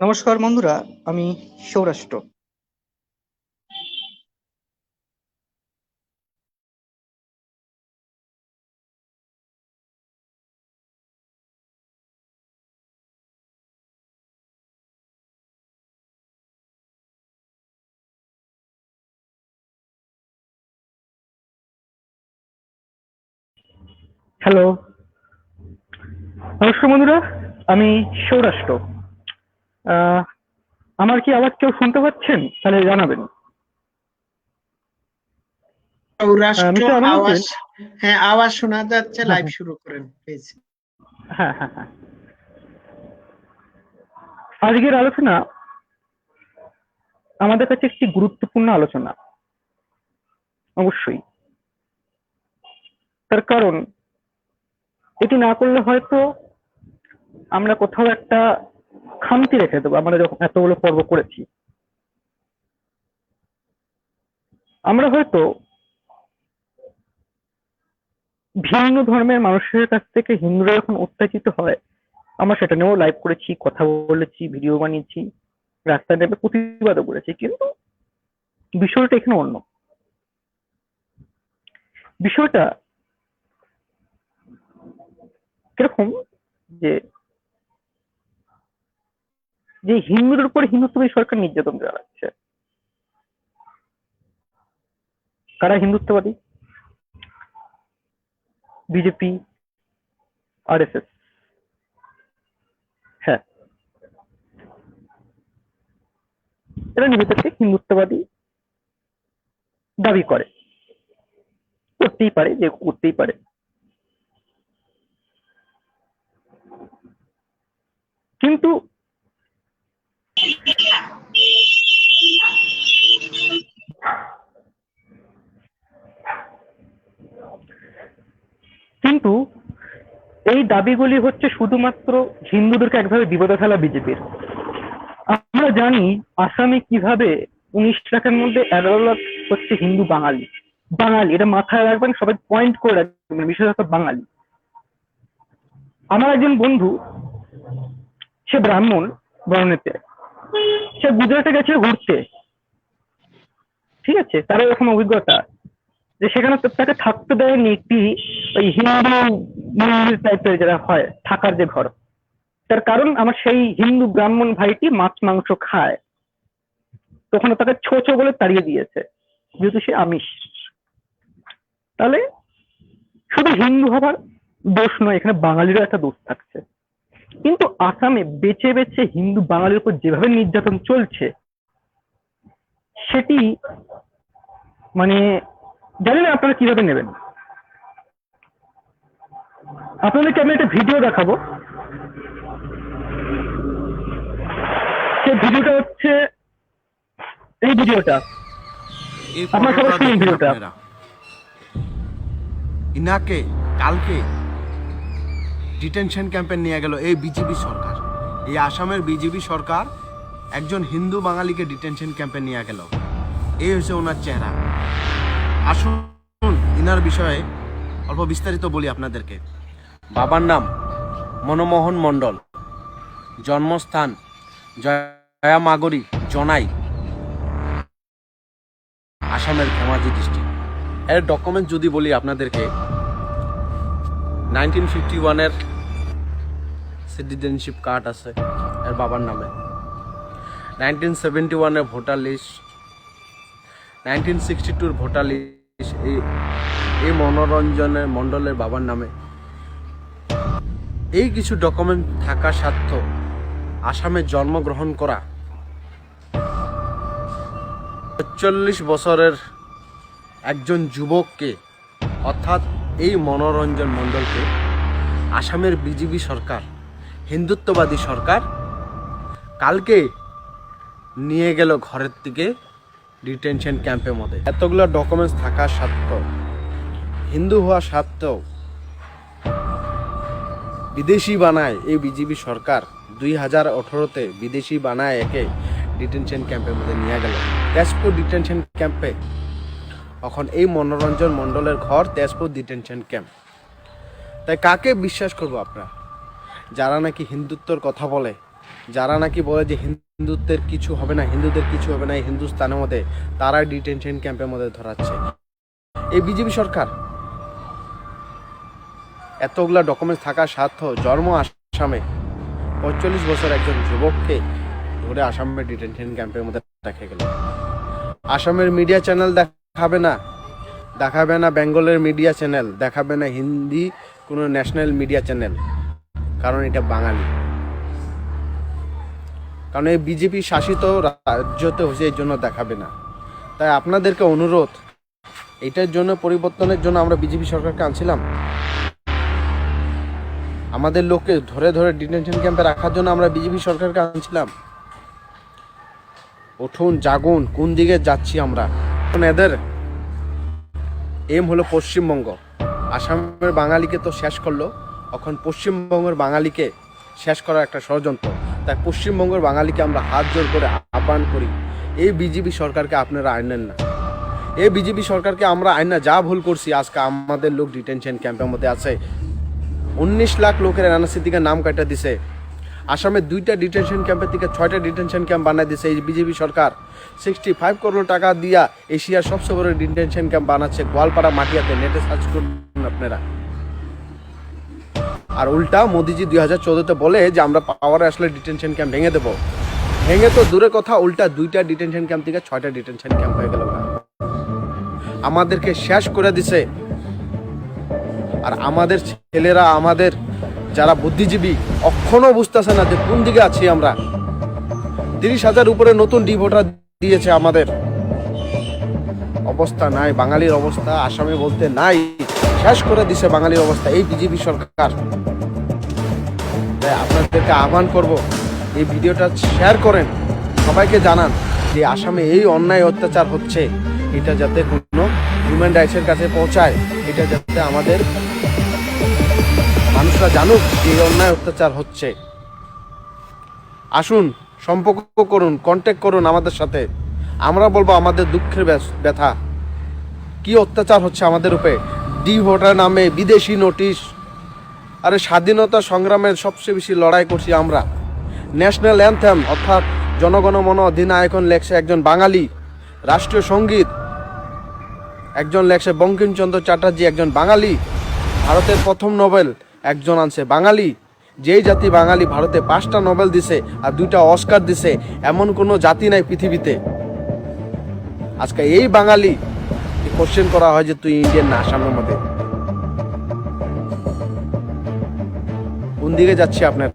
নমস্কার বন্ধুরা, আমি সৌরাষ্ট্র। হ্যালো, নমস্কার বন্ধুরা, আমি সৌরাষ্ট্র। আহ, আমার কি আওয়াজ কেউ শুনতে পাচ্ছেন? তাহলে জানাবেন। সৌরাষ্ট্র মিস্টার আওয়াজ। আমানুদ্দিন। হ্যাঁ, আওয়াজ শোনা যাচ্ছে। হ্যাঁ, লাইভ হ্যাঁ, শুরু করেন প্লিজ। হ্যাঁ, হ্যাঁ, হ্যাঁ। আজকের আলোচনা আমাদের কাছে একটি গুরুত্বপূর্ণ আলোচনা, অবশ্যই। তার কারণ এটি না করলে হয়তো আমরা কোথাও একটা খামতি রেখে দেবো। আমরা যখন এতগুলো পর্ব করেছি, আমরা হয়তো ভিন্ন ধর্মের মানুষের কাছ থেকে হিন্দুরা যখন অত্যাচারিত হয়, আমরা সেটা নিয়েও লাইভ করেছি, কথা বলেছি, ভিডিও বানিয়েছি, রাস্তায় নেমে প্রতিবাদও করেছি। কিন্তু বিষয়টা এখানে অন্য। বিষয়টা কিরকম যে যে হিন্দুদের উপর হিন্দুত্ববাদী সরকার নির্যাতন চালাচ্ছে। কারা হিন্দুত্ববাদী? BJP, RSS. হ্যাঁ, এরা নিজেদেরকে হিন্দুত্ববাদী দাবি করে, করতেই পারে, যে করতেই পারে। কিন্তু কিন্তু এই দাবিগুলি হচ্ছে শুধুমাত্র হিন্দুদেরকে একভাবে বিপদে ফেলা বিজেপির। আমরা জানি আসামে কিভাবে 19 লাখের মধ্যে 11 লাখ হচ্ছে হিন্দু বাঙালি। বাঙালি, এটা মাথায় রাখবেন, সবাই পয়েন্ট করে রাখবেন, বিশেষত বাঙালি। আমার একজন বন্ধু, সে ব্রাহ্মণ বর্ণেতে, সে গুজরাটে গেছে ঘুরতে। ঠিক আছে, তার এরকম অভিজ্ঞতা যে সেখানে তাকে থাকতে দেয়নি একটি ওই হিন্দু মন্দির টাইপের যেটা হয় থাকার যে ঘর। তার কারণ আমার সেই হিন্দু ব্রাহ্মণ ভাইটি মাছ মাংস খায়, তখন তাকে ছো ছো বলে তাড়িয়ে দিয়েছে, যেহেতু সে আমিষ। তাহলে শুধু হিন্দু হবার দোষ নয়, এখানে বাঙালিরও একটা দোষ থাকছে। কিন্তু আসামে বেছে বেছে হিন্দু বাঙালির উপর যেভাবে নির্যাতন চলছে, সেটি মানে জানি না আপনারা কিভাবে নেবেন। আপনাদেরকে আমি একটা ভিডিও দেখাবো। সেই ভিডিওটা হচ্ছে এই ভিডিওটা। এই আপনারা সবাই ফটোটা শুনুন দেখুন ভিডিওটা। আপনারা। ইনাকে কালকে ডিটেনশন ক্যাম্পে নিয়ে গেল এই বিজেপি সরকার। এই আসামের বিজেপি সরকার একজন হিন্দু বাঙালিকে ডিটেনশন ক্যাম্পে নিয়ে গেল। এই হচ্ছে ওনার চেহারা। আসুন ইনার বিষয়ে অল্প বিস্তারিত বলি আপনাদেরকে। বাবার নাম মনমোহন মণ্ডল, জন্মস্থান জয়ামাগরি জনাই, আসামের ধেমাজি ডিস্ট্রিক্ট। এর ডকুমেন্ট যদি বলি আপনাদেরকে, 1951-এর সিটিজেনশিপ কার্ড আছে এর বাবার নামে, 1971-এর ভোটার লিস্ট, 1962-র ভোটার লিস্ট এই মনোরঞ্জনের মণ্ডলের বাবার নামে। এই কিছু ডকুমেন্ট থাকা সত্ত্বেও আসামে জন্মগ্রহণ করা ৪৪ বছরের একজন যুবককে, অর্থাৎ এই মনোরঞ্জন মণ্ডলকে আসামের বিজেপি সরকার, হিন্দুত্ববাদী সরকার কালকে নিয়ে গেল ঘরের থেকে ডিটেনশন ক্যাম্পের মধ্যে। এতগুলো ডকুমেন্টস থাকা সত্ত্বেও, হিন্দু হওয়া সত্ত্বেও বিদেশি বানায় এই বিজেপি সরকার। 2018-তে বিদেশি বানায় একে ডিটেনশন ক্যাম্পের মধ্যে নিয়ে গেল, তেজপুর ডিটেনশন ক্যাম্পে। এখন এই মনোরঞ্জন মণ্ডলের ঘর তেজপুর ডিটেনশন ক্যাম্প। তাই কাকে বিশ্বাস করবো আপনারা? যারা নাকি হিন্দুত্বর কথা বলে, যারা নাকি বলে যে হিন্দুত্বের কিছু হবে না, হিন্দুদের কিছু হবে না এই হিন্দুস্তানের মধ্যে, তারা ডিটেনশন ক্যাম্পের মধ্যে ধরাচ্ছে এই বিজেপি সরকার। এতগুলা ডকুমেন্টস থাকা সত্ত্বেও জন্ম আসামে ৪৫ বছর একজন যুবককে ধরে আসামের ডিটেনশন ক্যাম্পের মধ্যে রেখে গেল। আসামের মিডিয়া চ্যানেল দেখাবে না বেঙ্গলের মিডিয়া চ্যানেল, দেখাবে না হিন্দি কোনো ন্যাশনাল মিডিয়া চ্যানেল, কারণ এটা বাঙালি। কারণ এই বিজেপি শাসিত রাজ্যতে হয়েছে, এই জন্য দেখাবে না। তাই আপনাদেরকে অনুরোধ, এটার জন্য পরিবর্তনের জন্য আমরা বিজেপি সরকারকে আনছিলাম। আমাদের লোককে ধরে ধরে ডিটেনশন ক্যাম্পে রাখার জন্য আমরা বিজেপি সরকারকে আনছিলাম। উঠুন, জাগুন, কোন দিকে যাচ্ছি আমরা। এখন এদের এম হলো পশ্চিমবঙ্গ। আসামের বাঙালিকে তো শেষ করলো, এখন পশ্চিমবঙ্গের বাঙালিকে শেষ করার একটা ষড়যন্ত্র। তাই পশ্চিমবঙ্গের বাঙালিকে আমরা হাত জোর করে আহ্বান করি, এই বিজেপি সরকারকে আপনারা আইনেন না। এই বিজেপি সরকারকে আমরা আইন না, যা ভুল করছি আজকে আমাদের লোক ডিটেনশন ক্যাম্পের মধ্যে আছে। 19 লাখ লোকের এনআরসি থেকে নাম কাটা দিছে। আসামে 2টা ডিটেনশন ক্যাম্পের থেকে 6টা ডিটেনশন ক্যাম্প বানাই দিছে এই বিজেপি সরকার। 65 করোড় টাকা দিয়া এশিয়ার সবচেয়ে বড় ডিটেনশন ক্যাম্প বানাচ্ছে গোয়ালপাড়া মাটিয়াতে। নেটে সার্চ করুন আপনারা। আর উল্টা মোদিজি 2014-তে বলে যে আমরা পাওয়ারে আসলে ডিটেনশন ক্যাম্প ভেঙে দেবো। ভেঙে তো দূরের কথা, উল্টা 2টা ডিটেনশন ক্যাম্প থেকে 6টা ডিটেনশন ক্যাম্প হয়ে গেল। আমাদেরকে শেষ করে দিছে। আর আমাদের ছেলেরা, আমাদের যারা বুদ্ধিজীবী, এখনো বুঝতেছে না যে কোন দিকে আছি আমরা। 30,000 উপরে নতুন ভোটার দিয়েছে। আমাদের অবস্থা নাই, বাঙালির অবস্থা আসামে বলতে নাই, শেষ করে দিছে বাঙালির অবস্থা এই বিজেপি সরকার। তাই আপনাদেরকে আহ্বান করব, এই ভিডিওটা শেয়ার করেন, সবাইকে জানান যে আসামে এই অন্যায় অত্যাচার হচ্ছে, এটা যাতে কোনো হিউম্যান রাইটসের কাছে পৌঁছায়, এটা যাতে আমাদের মানুষরা জানুক যে এই অন্যায় অত্যাচার হচ্ছে। আসুন, সম্পর্ক করুন, কন্ট্যাক্ট করুন আমাদের সাথে। আমরা বলবো আমাদের দুঃখের ব্যথা, কি অত্যাচার হচ্ছে আমাদের উপরে। ভোটার নামে বিদেশি নোটিশ। আরে স্বাধীনতা সংগ্রামের সবচেয়ে বেশি লড়াই করছি আমরা। ন্যাশনাল অ্যানথেম অর্থাৎ জনগণমন অধিনায়কন লেখছে একজন বাঙালি। রাষ্ট্রীয় সঙ্গীত একজন লেখছে বঙ্কিমচন্দ্র চ্যাটার্জি, একজন বাঙালি। ভারতের প্রথম নোবেল একজন আনছে বাঙালি। যেই জাতি বাঙালি ভারতে 5টা নোবেল দিছে আর 2টা অস্কার দিছে, এমন কোনো জাতি নাই পৃথিবীতে। আজকে এই বাঙালি কোশ্চেন করা হয় যে তুই ইন্ডিয়ান না। আসামের মধ্যে কোন দিকে যাচ্ছে আপনারা?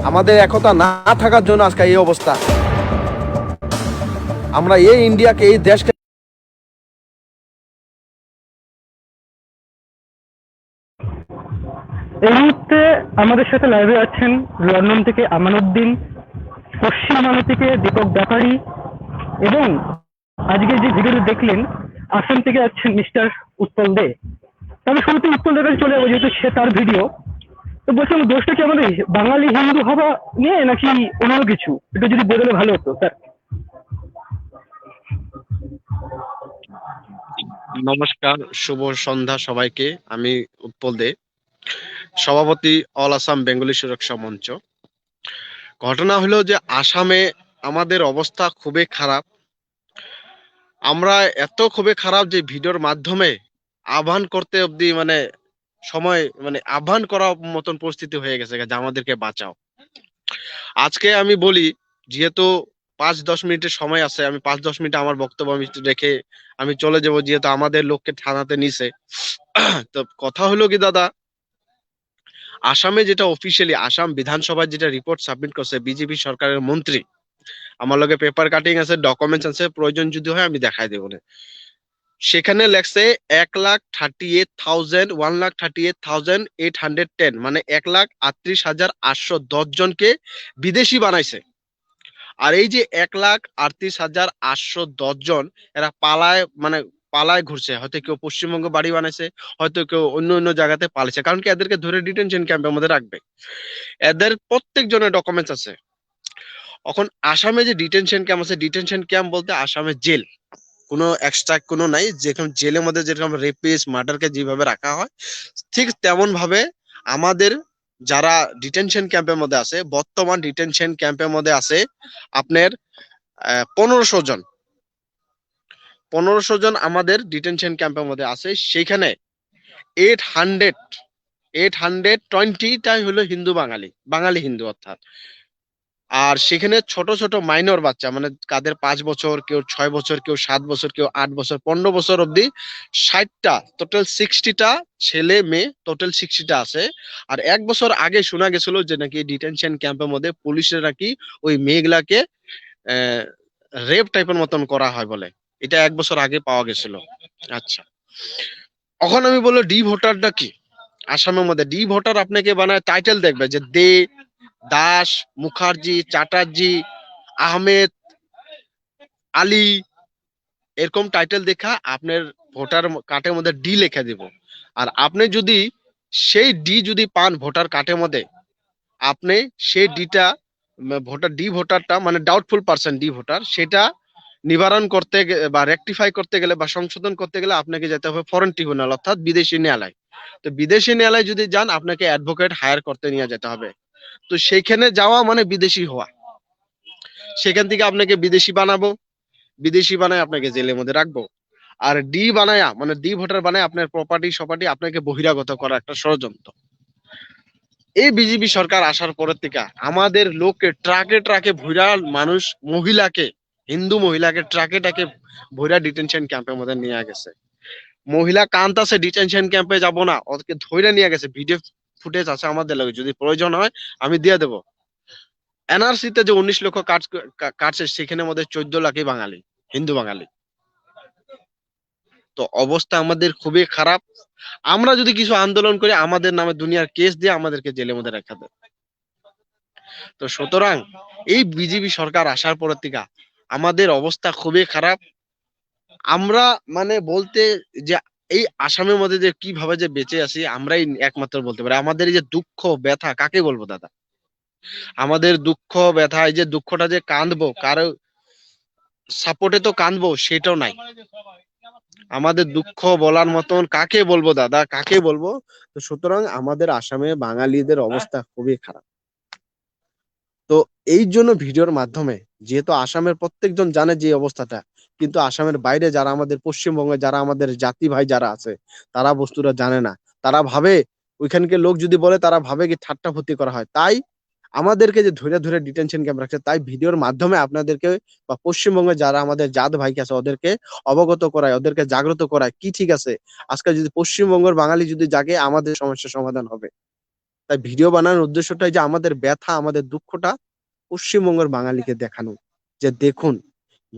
আমাদের একতা না থাকার জন্য আজকে এই অবস্থা। আমরা এই ইন্ডিয়াকে, এই দেশকে এই মুহূর্তে আমাদের সাথে লাইভে আছেন লন্ডন থেকে আমানুদ্দিন, পশ্চিমবঙ্গ থেকে দীপক ব্যাপারী, এবং আজকে যে ভিডিওটি দেখলেন আসাম থেকে আছেন মিস্টার উৎপল দে। তবে শুরুতে উৎপল দেবের চলে যাবো, যেহেতু সে তার ভিডিও। তো বলছিলাম, দোষটা কি আমাদের বাঙালি হিন্দু হওয়া নিয়ে নাকি অন্য কিছু? এটা যদি বদলে ভালো হতো স্যার। নমস্কার, শুভ সন্ধ্যা সবাইকে। আমি উৎপল দে, সভাপতি অল আসাম বেঙ্গলি সুরক্ষা মঞ্চ। ঘটনা হলো যে আসামে আমাদের অবস্থা খুবই খারাপ। আমরা এত খুবই খারাপ যে ভিডিওর মাধ্যমে আহ্বান করতে অবধি সময় আহ্বান করার মতন পরিস্থিতি হয়ে গেছে যে আমাদেরকে বাঁচাও। আজকে আমি বলি, যেহেতু 5-10 মিনিটের সময় আছে, আমি 5-10 মিনিট আমার বক্তব্য আমি রেখে আমি চলে যাব, যেহেতু আমাদের লোককে থানাতে নিছে। তো কথা হলো কি দাদা, আসামে যেটা অফিসিয়ালি আসাম বিধানসভায় যেটা রিপোর্ট সাবমিট করছে বিজেপি সরকারের মন্ত্রী, আমার লগে পেপার কাটিং আছে, ডকুমেন্টস আছে, প্রয়োজন যদি হয় আমি দেখাই দেবো। সেখানে লেখছে 1,38,810, মানে 1,38,810 জনকে বিদেশি বানাইছে। আর এই যে 1,38,810 জন, এরা পালায় ঘুরছে। হয়তো কেউ পশ্চিমবঙ্গে বাড়ি বানাইছে, হয়তো কেউ অন্য অন্য জায়গাতে পালিয়েছে। কারণ কি, এদেরকে ধরে ডিটেনশন ক্যাম্পের মধ্যে রাখবে। এদের প্রত্যেক জনের ডকুমেন্টস আছে। এখন আসামে যে ডিটেনশন ক্যাম্প আছে, ডিটেনশন ক্যাম্প বলতে আসামে জেল, কোনো এক্সট্রা কোনো নাই। যেরকম জেলের মধ্যে যেরকম রেপিস্ট, মার্ডারকে যেভাবে রাখা হয়, ঠিক তেমন ভাবে আমাদের যারা ডিটেনশন ক্যাম্পের মধ্যে আছে, বর্তমান ডিটেনশন ক্যাম্পের মধ্যে আছে আপনার 1500 জন। 1500 জন আমাদের ডিটেনশন ক্যাম্পের মধ্যে আছে। সেখানে 820টাই হলো হিন্দু বাঙালি, বাঙালি হিন্দু অর্থাৎ। আর সেখানে ছোট ছোট মাইনর বাচ্চা, মানে কাদের 5 বছর, কেউ 6 বছর, কেউ 7 বছর, কেউ 8 বছর, 15 বছর অব্দি 60টা, টোটাল 60টা ছেলে মেয়ে, টোটাল 60টা আছে। আর 1 বছর আগে শোনা গেছিল যে নাকি ডিটেনশন ক্যাম্পের মধ্যে পুলিশের নাকি ওই মেয়েগুলাকে রেপ টাইপের মতন করা হয় বলে, এটা 1 বছর আগে পাওয়া গেছিল। আচ্ছা, এখন আমি বললো ডি ভোটারটা কি? আসামের মধ্যে ডি ভোটার আপনাকে বানায় টাইটেল দেখবে যে দে, দাস, মুখার্জি, চ্যাটার্জি, আহমেদ, আলী, এরকম টাইটেল দেখা আপনার ভোটার কার্ডের মধ্যে ডি লেখা দিব। আর আপনি যদি সেই ডি যদি পান ভোটার কার্ডের মধ্যে, আপনি সেই ডিটা ডি ভোটারটা মানে ডাউটফুল পার্সন ডি ভোটার, সেটা নিবারণ করতে বা রেকটিফাই করতে গেলে বা সংশোধন করতে গেলে আপনাকে যেতে হবে ফরেন ট্রিব্যুনাল অর্থাৎ বিদেশি ন্যায়ালয়। তো বিদেশি ন্যায়ালয় যদি যান, আপনাকে অ্যাডভোকেট হায়ার করতে নিয়ে যেতে হবে। তো সেইখানে যাওয়া মানে বিদেশি হওয়া। সেখান থেকে আপনাকে বিদেশি বানাবো, বিদেশি বানায় আপনাকে জেলের মধ্যে রাখবো। আর ডি বানায়া মানে ডি ভোটার বানায় আপনার প্রপার্টি সপার্টি আপনাকে বহিরাগত করা একটা ষড়যন্ত্র। এই বিজেপি সরকার আসার পরের থেকে আমাদের লোককে ট্রাকে ট্রাকে ভৈরা, মানুষ মহিলাকে, হিন্দু মহিলাকে ট্রাকে ট্রাকে ভৈরা ডিটেনশন ক্যাম্পের মধ্যে নিয়ে গেছে। মহিলা কান্তাছে ডিটেনশন ক্যাম্পে যাব না, ওদেরকে ধইরা নিয়ে গেছে। ভিডিও ফুটেজ আছে আমাদের লগে, যদি প্রয়োজন হয় আমি দিয়ে দেবো। এনআরসিতে যে 19 লক্ষ কাটছে, সেখানে মধ্যে 14 লাখই বাঙালি, হিন্দু বাঙালি। তো অবস্থা আমাদের খুবই খারাপ। আমরা যদি কিছু আন্দোলন করি, আমাদের নামে দুনিয়ার কেস দিয়ে আমাদেরকে জেলের মধ্যে রাখা দেয়। তো সুতরাং এই বিজেপি সরকার আসার পর থেকে আমাদের অবস্থা খুবই খারাপ। আমরা মানে বলতে যে এই আসামের মধ্যে যে কিভাবে যে বেঁচে আছি, আমরাই একমাত্র বলতে পারি। আমাদের এই যে দুঃখ ব্যথা কাকে বলবো দাদা? আমাদের দুঃখ ব্যথা, এই যে দুঃখটা যে কাঁদবো, কারো সাপোর্টে তো কাঁদবো, সেটাও নাই। আমাদের দুঃখ বলার মতন কাকে বলবো দাদা, কাকে বলবো? তো সুতরাং আমাদের আসামে বাঙালিদের অবস্থা খুবই খারাপ। তো এই জন্য ভিডিওর মাধ্যমে, যেহেতু আসামের প্রত্যেকজন জানে যে অবস্থাটা, কিন্তু আসামের বাইরে যারা আমাদের পশ্চিমবঙ্গে যারা আমাদের জাতি ভাই যারা আছে, তারা বস্তুটা জানে না। তারা ভাবে ওইখানকে লোক যদি বলে, তারা ভাবে কি ঠাট্টা ফুর্তি করা হয়। তাই আমাদেরকে যে ধরে ধরে ডিটেনশন ক্যাম্প রাখছে, তাই ভিডিওর মাধ্যমে আপনাদেরকে বা পশ্চিমবঙ্গে যারা আমাদের জাত ভাই আছে ওদেরকে অবগত করায়, ওদেরকে জাগ্রত করায় কি ঠিক আছে। আজকে যদি পশ্চিমবঙ্গের বাঙালি যদি জাগে, আমাদের সমস্যার সমাধান হবে। তাই ভিডিও বানানোর উদ্দেশ্যটাই যে আমাদের ব্যথা, আমাদের দুঃখটা পশ্চিমবঙ্গের বাঙালিকে দেখানো, যে দেখুন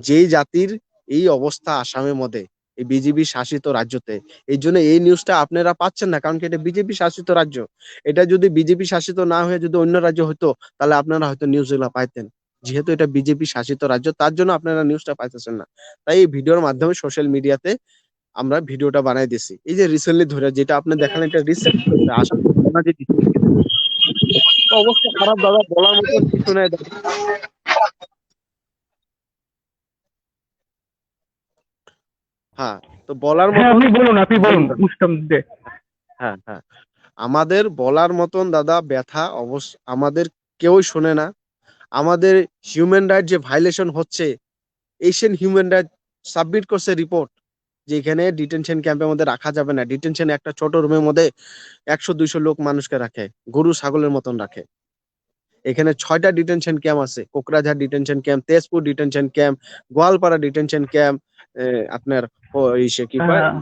যেই জাতির এই অবস্থা আসামের মধ্যে, এই বিজেপি শাসিত রাজ্যতে। এই জন্য এই নিউজটা আপনারা পাচ্ছেন না, কারণ কি এটা বিজেপি শাসিত রাজ্য। এটা যদি বিজেপি শাসিত না হয়ে যদি অন্য রাজ্য হতো, তাহলে আপনারা হয়তো নিউজগুলো পাইতেন। যেহেতু এটা বিজেপি শাসিত রাজ্য, তার জন্য আপনারা নিউজটা পাইতেছেন না। তাই এই ভিডিওর মাধ্যমে সোশ্যাল মিডিয়াতে আমরা ভিডিওটা বানাই দিছি। এই যে রিসেন্টলি ধরে যেটা আপনি দেখালেন, এটা রিসেন্ট আসাম অবস্থা খারাপ দাদা, বলার মতন কিছু নাই দাদা। হ্যাঁ, তো বলার হ্যাঁ, মতন, আপনি বলুন বুঝতাম যে হ্যাঁ হ্যাঁ, আমাদের বলার মতন দাদা ব্যথা অবশ্য আমাদের কেউই শোনে না। আমাদের হিউম্যান রাইট যে ভাইলেশন হচ্ছে, এশিয়ান হিউম্যান রাইট সাবমিট করছে রিপোর্ট যে এখানে ডিটেনশন ক্যাম্পের মধ্যে রাখা যাবে না। ডিটেনশন একটা ছোট রুমের মধ্যে 100-200 লোক মানুষকে রাখে, গরু ছাগলের মতন রাখে। এখানে 6টা ডিটেনশন ক্যাম্প আছে: Kokrajhar detention camp, Tezpur detention camp, Goalpara detention camp, আপনার ইসে কি কয়, আহ,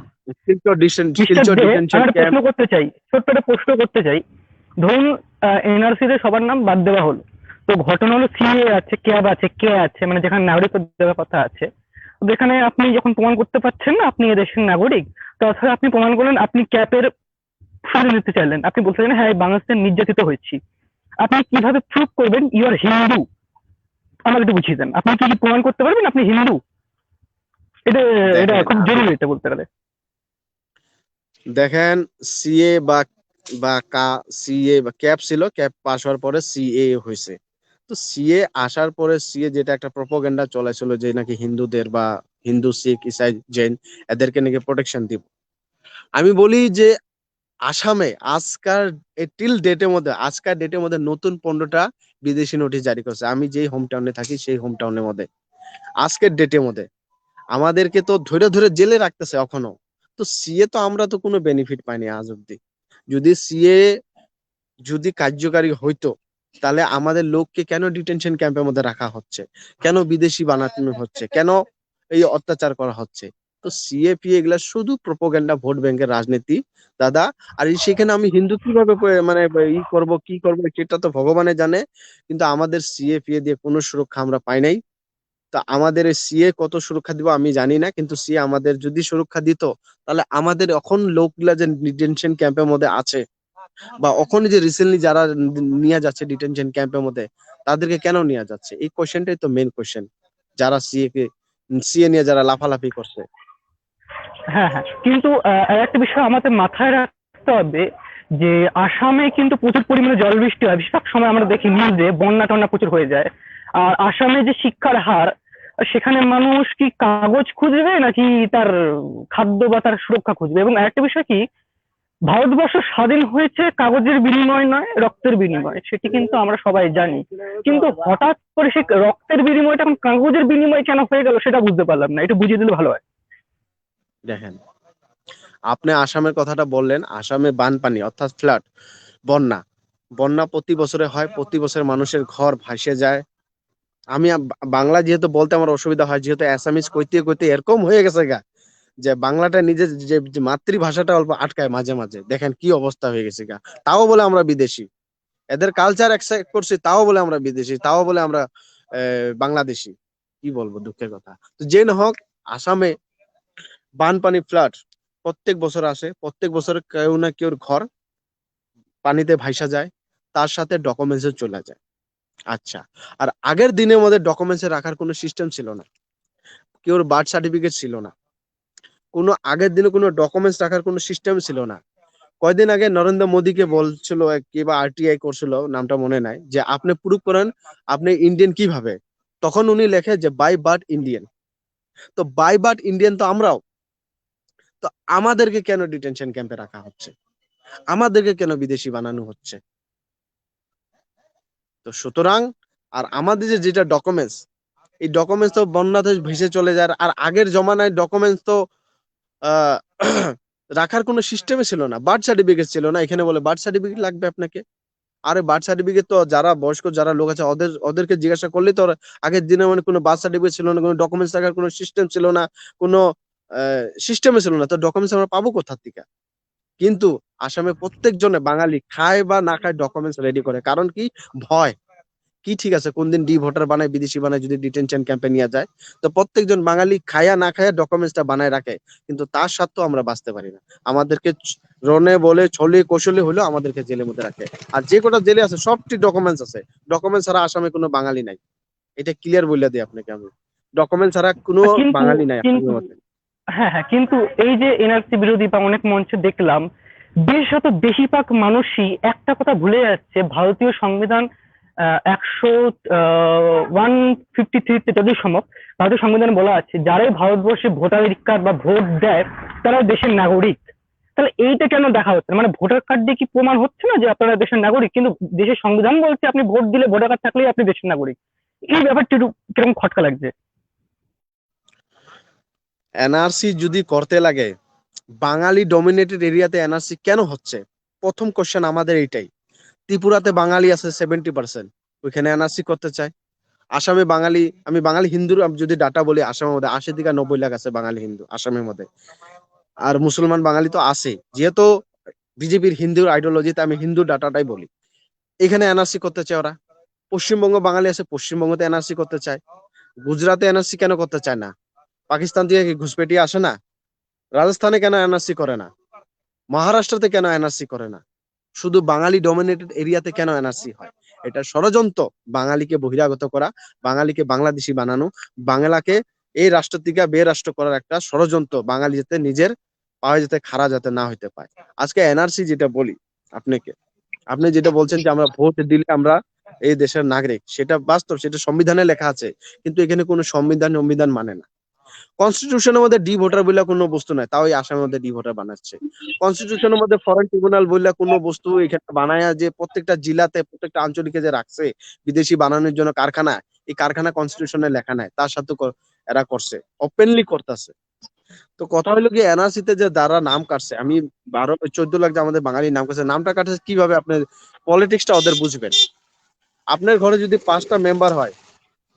শিলচর মিস্টার শিলচর দে, ডিটেনশন আমি একটা ক্যাম্প। প্রশ্ন করতে চাই, ছোট্ট একটা প্রশ্ন করতে চাই। ধরুন এনআরসি তে সবার নাম বাদ দেওয়া হলো, তো ঘটনা হলো সিএ আছে, ক্যাব আছে, কে আছে, মানে যেখানে নাগরিকত্ব দেওয়ার কথা আছে, তো যেখানে আপনি যখন প্রমাণ করতে পারছেন না আপনি এদেশের নাগরিক, তাছাড়া আপনি প্রমাণ করলেন আপনি ক্যাপের সুবিধা নিতে চাইলেন, আপনি বলতে চাইলেন হ্যাঁ বাংলাদেশে নির্যাতিত হয়েছি, আপনি কিভাবে প্রুভ করবেন ইউ আর হিন্দু? আমাকে একটু বুঝিয়ে দেন, আপনি কি প্রমাণ করতে পারবেন আপনি হিন্দু? এটা এটা দেখেন খুব জরুরি, এটা বলতে গেলে। দেখেন সিএ বা বা কা সিএ বা ক্যাপ ছিল, ক্যাপ পাস হওয়ার পরে সিএ হয়েছে। তো সিএ আসার পরে সিএ যেটা একটা প্রোপাগান্ডা চলেছিল যে নাকি হিন্দুদের বা হিন্দু শিখ ইসাই জৈন এদেরকে নাকি প্রোটেকশন দিব। আমি বলি যে আসামে টিল ডেটের মধ্যে আজকার ডেটের মধ্যে নতুন 15টা বিদেশি নোটিশ জারি করছে। আমি যেই হোম টাউনে থাকি সেই হোম টাউনের মধ্যে আজকের ডেটের মধ্যে আমাদেরকে তো ধরে ধরে জেলে রাখতেছে এখনো। তো সিএ তো আমরা তো কোনো বেনিফিট পাইনি আজ অব্দি। যদি সিএ কার্যকারী হইতো তাহলে আমাদের লোককে কেন ডিটেনশন ক্যাম্পের মধ্যে রাখা হচ্ছে, কেন বিদেশি বানানো হচ্ছে, কেন এই অত্যাচার করা হচ্ছে? তো সিএপি এগুলা শুধু প্রোপাগান্ডা, ভোট ব্যাংকের রাজনীতি দাদা। আর সেখানে আমি হিন্দু কিভাবে মানে কি করব সেটা তো ভগবানে জানে। কিন্তু আমাদের সিএপি দিয়ে কোনো সুরক্ষা আমরা পাই নাই। তা আমাদের সিএ কত সুরক্ষা দিব আমি জানি না, কিন্তু সিএ আমাদের যদি সুরক্ষা দিত তাহলে আমাদের এখন লোকগুলা যে ডিটেনশন ক্যাম্পের মধ্যে আছে বা এখন যে রিসেন্টলি যারা নিয়ে যাচ্ছে ডিটেনশন ক্যাম্পের মধ্যে তাদেরকে কেন নিয়ে যাচ্ছে, এই কোশ্চেনটাই তো মেইন কোশ্চেন যারা সিএ নিয়ে যারা লাফালাফি করছে। হ্যাঁ, হ্যাঁ, কিন্তু আর একটা বিষয় আমাদের মাথায় রাখতে হবে যে আসামে কিন্তু প্রচুর পরিমাণে জল বৃষ্টি হয়। বেশিরভাগ সময় আমরা দেখি নিউজে বন্যা টন্যা প্রচুর হয়ে যায়। আর আসামে যে শিক্ষার হার, সেখানে মানুষ কি কাগজ খুঁজবে নাকি তার খাদ্য বা তার সুরক্ষা খুঁজবে? এবং আরেকটা বিষয় কি, ভারতবর্ষ স্বাধীন হয়েছে কাগজের বিনিময় নয়, রক্তের বিনিময়ে, সেটি কিন্তু আমরা সবাই জানি। কিন্তু হঠাৎ করে সে রক্তের বিনিময়টা এখন কাগজের বিনিময় কেন হয়ে গেল সেটা বুঝতে পারলাম না। একটু বুঝিয়ে দিলে ভালো হয়। দেখেন, আপনি আসামের কথাটা বললেন, আসামে বানপানি অর্থাৎ ফ্লাড, বন্যা বন্যা প্রতি বছরে হয়, প্রতি বছর মানুষের ঘর ভাসে যায়। আমি বাংলা যেহেতু বলতে আমার অসুবিধা হয়, যেহেতু অ্যাসামিস কইতে কইতে এরকম হয়ে গেছে গা যে বাংলাটা নিজের যে মাতৃভাষাটা অল্প আটকায় মাঝে মাঝে। দেখেন কি অবস্থা হয়ে গেছে গা, তাও বলে আমরা বিদেশি, এদের কালচার অ্যাকসেপ্ট করছি তাও বলে আমরা বিদেশি, তাও বলে আমরা বাংলাদেশি। কি বলবো, দুঃখের কথা। তো যে না হোক, আসামে বানপানি ফ্লাড প্রত্যেক বছর আসে, প্রত্যেক বছর কেউ না কেউর ঘর পানিতে ভাইসা যায়, তার সাথে ডকুমেন্টস চলে যায়। আচ্ছা, আর আগের দিনের মধ্যে ডকুমেন্টস রাখার কোনো সিস্টেম ছিল না, কেউর বার্থ সার্টিফিকেট ছিল না, কোনো আগের দিনে কোনো ডকুমেন্টস রাখার কোনো সিস্টেম ছিল না। কয়দিন আগে নরেন্দ্র মোদীকে বলছিল কি বা আরটিআই করছিল, নামটা মনে নাই, যে আপনি প্রুভ করেন আপনি ইন্ডিয়ান কিভাবে। তখন উনি লেখে যে বাই বার্থ ইন্ডিয়ান। তো বাই বার্থ ইন্ডিয়ান তো আমরাও। তো আমাদেরকে কেন ডিটেনশন ক্যাম্পে রাখা হচ্ছে, আমাদেরকে কেন বিদেশি বানানো হচ্ছে? তো সুতরাং আর আমাদের যেটা ডকুমেন্টস, এই ডকুমেন্টস তো বন্যাতে ভেসে চলে যায়। আর আগের জমানায় ডকুমেন্টস তো আহ রাখার কোনো সিস্টেমে ছিল না, বার্থ সার্টিফিকেট ছিল না। এখানে বলে বার্থ সার্টিফিকেট লাগবে আপনাকে। আরে বার্থ সার্টিফিকেট তো যারা বয়স্ক যারা লোক আছে ওদেরকে জিজ্ঞাসা করলে তো আগের দিনে মানে কোনো বার্থ সার্টিফিকেট ছিল না, কোনো ডকুমেন্টস রাখার কোনো সিস্টেম ছিল না, কোনো সিস্টেমে ছিল না। তো ডকুমেন্টস আমরা পাবো কোথা থেকে? কিন্তু আসামে প্রত্যেকজনে বাঙালি খায় বা না খায় ডকুমেন্টস রেডি করে। কারণ কি? ভয়। কি ঠিক আছে, কোনদিন ভোটার বানায় বিদেশি বানায় যদি ডিটেনশন ক্যাম্পে নিয়ে যায়, তো প্রত্যেকজন বাঙালি খায়া না খায়া ডকুমেন্টসটা বানায় রাখে। কিন্তু তার সত্ত্বেও আমরা বাঁচতে পারি না। আমাদেরকে রনে বলে ছলে কৌশলে হলেও আমাদেরকে জেলের মধ্যে রাখে। আর যে কটা জেলে আছে সবটি ডকুমেন্টস আছে, ডকুমেন্টস ছাড়া আসামে কোনো বাঙালি নাই। এটা ক্লিয়ার বলে দিই আপনাকে আমি, ডকুমেন্ট ছাড়া কোনো কিন্তু বাঙালি নাই কিন্তু আসামের মধ্যে। হ্যাঁ, হ্যাঁ, কিন্তু এই যে এনআরসি বিরোধী বা অনেক মঞ্চে দেখলাম, বিশেষত বেশিরভাগ মানুষই একটা কথা ভুলে যাচ্ছে। ভারতীয় সংবিধান 153 যদি সম্ভব, ভারতীয় সংবিধানে বলা আছে যারাই ভারতবর্ষে ভোটাধিকার বা ভোট দেয় তারা দেশের নাগরিক। তাহলে এইটা কেন দেখা হচ্ছে না? মানে ভোটার কার্ড দিয়ে কি প্রমাণ হচ্ছে না যে আপনারা দেশের নাগরিক? কিন্তু দেশের সংবিধান বলছে আপনি ভোট দিলে ভোটার কার্ড থাকলেই আপনি দেশের নাগরিক। এই ব্যাপারটা একটু কিরকম খটকা লাগছে। এনআরসি যদি করতে লাগে, বাঙালি ডমিনেটেড এরিয়াতে এনআরসি কেন হচ্ছে? প্রথম কোশ্চেন আমাদের এইটাই। ত্রিপুরাতে বাঙালি আছে 70%, ওইখানে এনআরসি করতে চায়। আসামে বাঙালি, আমি বাঙালি হিন্দুর যদি ডাটা বলি, আসামের মধ্যে 80 থেকে 90 লাখ আছে বাঙালি হিন্দু আসামের মধ্যে। আর মুসলমান বাঙালি তো আছে, যেহেতু বিজেপির হিন্দুর আইডিওলজিতে আমি হিন্দু ডাটাটাই বলি। এখানে এনআরসি করতে চায় ওরা। পশ্চিমবঙ্গ বাঙালি আছে, পশ্চিমবঙ্গতে এনআরসি করতে চায়। গুজরাটে এনআরসি কেন করতে চায় না? পাকিস্তান থেকে কি ঘুষপেটিয়ে আসে না? রাজস্থানে কেন এনআরসি করে না? মহারাষ্ট্রতে কেন এনআরসি করে না? শুধু বাঙালি ডমিনেটেড এরিয়াতে কেন এনআরসি হয়? এটা ষড়যন্ত্র, বাঙালিকে বহিরাগত করা, বাঙালিকে বাংলাদেশি বানানো, বাংলাকে এই রাষ্ট্র থেকে বে রাষ্ট্র করার একটা ষড়যন্ত্র। বাঙালি যাতে নিজের পায়ে যাতে খাড়া যাতে না হইতে পায়। আজকে এনআরসি যেটা বলি আপনাকে, আপনি যেটা বলছেন যে আমরা ভোট দিলে আমরা এই দেশের নাগরিক, সেটা বাস্তব, সেটা সংবিধানে লেখা আছে। কিন্তু এখানে কোনো সংবিধান মানে না। কনস্টিটিউশনের মধ্যে ডি ভোটার বলে কোনো বস্তু নাই, তাও এই আসামের মধ্যে ডি ভোটার বানাচ্ছে। কনস্টিটিউশনের মধ্যে ফরেন ট্রিব্যুনাল বলে কোনো বস্তু এখানে বানায় যে প্রত্যেকটা জেলাতে প্রত্যেকটা আঞ্চলিকে যে রাখছে বিদেশি বানানোর জন্য কারখানা, এই কারখানা কনস্টিটিউশনে লেখা নাই, তার সাথে এরা করছে, ওপেনলি করতেছে। তো কথা হলো কি, এনআরসি তে যে দ্বারা নাম কাটছে, আমি 14 লাখ যে আমাদের বাঙালির নাম কাটছে, নামটা কাটছে কিভাবে, আপনি পলিটিক্সটা ওদের বুঝবেন। আপনার ঘরে যদি 5টা মেম্বার হয়,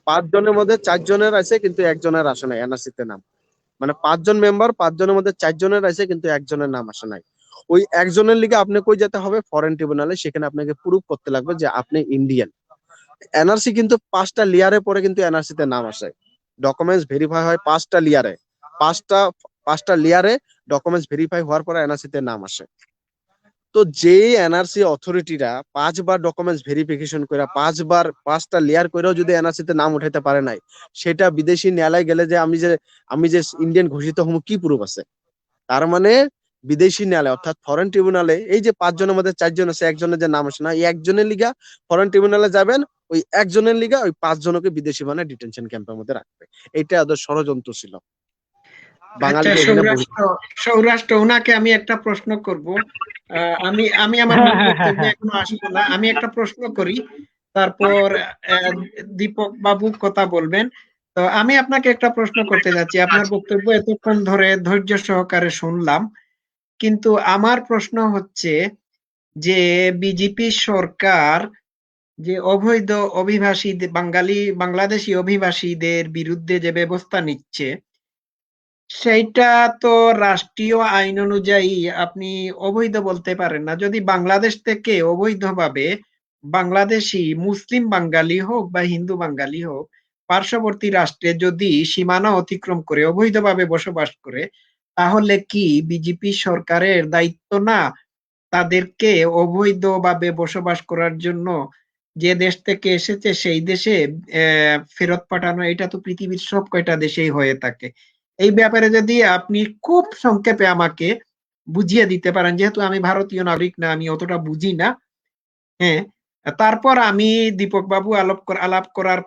5 জনের মধ্যে 4 জনের আছে কিন্তু একজনের আসে নাই এনআরসি তে নাম, মানে 5 জন মেম্বার, 5 জনের মধ্যে 4 জনের আছে কিন্তু একজনের নাম আসে নাই। ওই একজনের লিগে আপনি কই যেতে হবে, ফরেন ট্রিব্যুনালে, সেখানে আপনাকে প্রুফ করতে লাগবে যে আপনি ইন্ডিয়ান। এনআরসি কিন্তু 5টা লেয়ারে পরে কিন্তু এনআরসি তে নাম আসে, ডকুমেন্টস ভেরিফাই হয় 5টা লেয়ারে, পাঁচটা 5টা লেয়ারে ডকুমেন্টস ভেরিফাই হওয়ার পরে এনআরসি তে নাম আসে। তো যে এনআরসি অথরিটিরা 5বার ডকুমেন্টস ভেরিফিকেশন করে 5বার 5টা লেয়ার করেও যদি এনআরসি তে নাম উঠাইতে পারে নাই, সেটা বিদেশি ন্যায়ালয়ে গেলে যে আমি যে ইন্ডিয়ান ঘোষিত হবো, কি প্রুফ আছে? তার মানে বিদেশি ন্যায়ালয় অর্থাৎ ফরেন ট্রিব্যুনালে এই যে 5 জনের মধ্যে 4 জন আছে, একজনের যে নাম আসে না, এই একজনের লিগা ফরেন ট্রিব্যুনালে যাবেন, ওই একজনের লিগা ওই 5 জনকে বিদেশি মানে ডিটেনশন ক্যাম্পের মধ্যে রাখবে। এটা ওদের ষড়যন্ত্র ছিল আচ্ছা, বাঙালিকে এখানে সৌরাষ্ট্র ওনাকে আমি একটা প্রশ্ন করব। আমি আমি আমার হ্যাঁ মূল হ্যাঁ হ্যাঁ বক্তব্যে হ্যাঁ এখনো আসবো না, আমি একটা প্রশ্ন করি, তারপর দীপক বাবু কথা বলবেন। তো আমি আপনাকে একটা প্রশ্ন করতে যাচ্ছি, আপনার বক্তব্য এতক্ষণ ধরে ধৈর্য সহকারে শুনলাম, কিন্তু আমার প্রশ্ন হচ্ছে যে বিজেপি সরকার যে অবৈধ অভিবাসী বাংলাদেশি অভিবাসীদের বিরুদ্ধে যে ব্যবস্থা নিচ্ছে, সেইটা তো রাষ্ট্রীয় আইন অনুযায়ী আপনি অবৈধ বলতে পারেন না। যদি বাংলাদেশ থেকে অবৈধভাবে বাংলাদেশি মুসলিম বাঙালি হোক বা হিন্দু বাঙালি হোক পার্শ্ববর্তী রাষ্ট্রে যদি সীমানা অতিক্রম করে অবৈধভাবে বসবাস করে, তাহলে কি বিজেপি সরকারের দায়িত্ব না তাদেরকে অবৈধভাবে বসবাস করার জন্য যে দেশ থেকে এসেছে সেই দেশে ফেরত পাঠানো? এটা তো পৃথিবীর সব কয়টা দেশেই হয়ে থাকে। এই ব্যাপারে যদি আপনি খুব সংক্ষেপে আমাকে বুঝিয়ে দিতে পারেন, যেহেতু আমি ভারতীয় নাগরিক না, আমি অতটা বুঝি না। হ্যাঁ, তারপর আমি দীপক বাবু আলাপ করার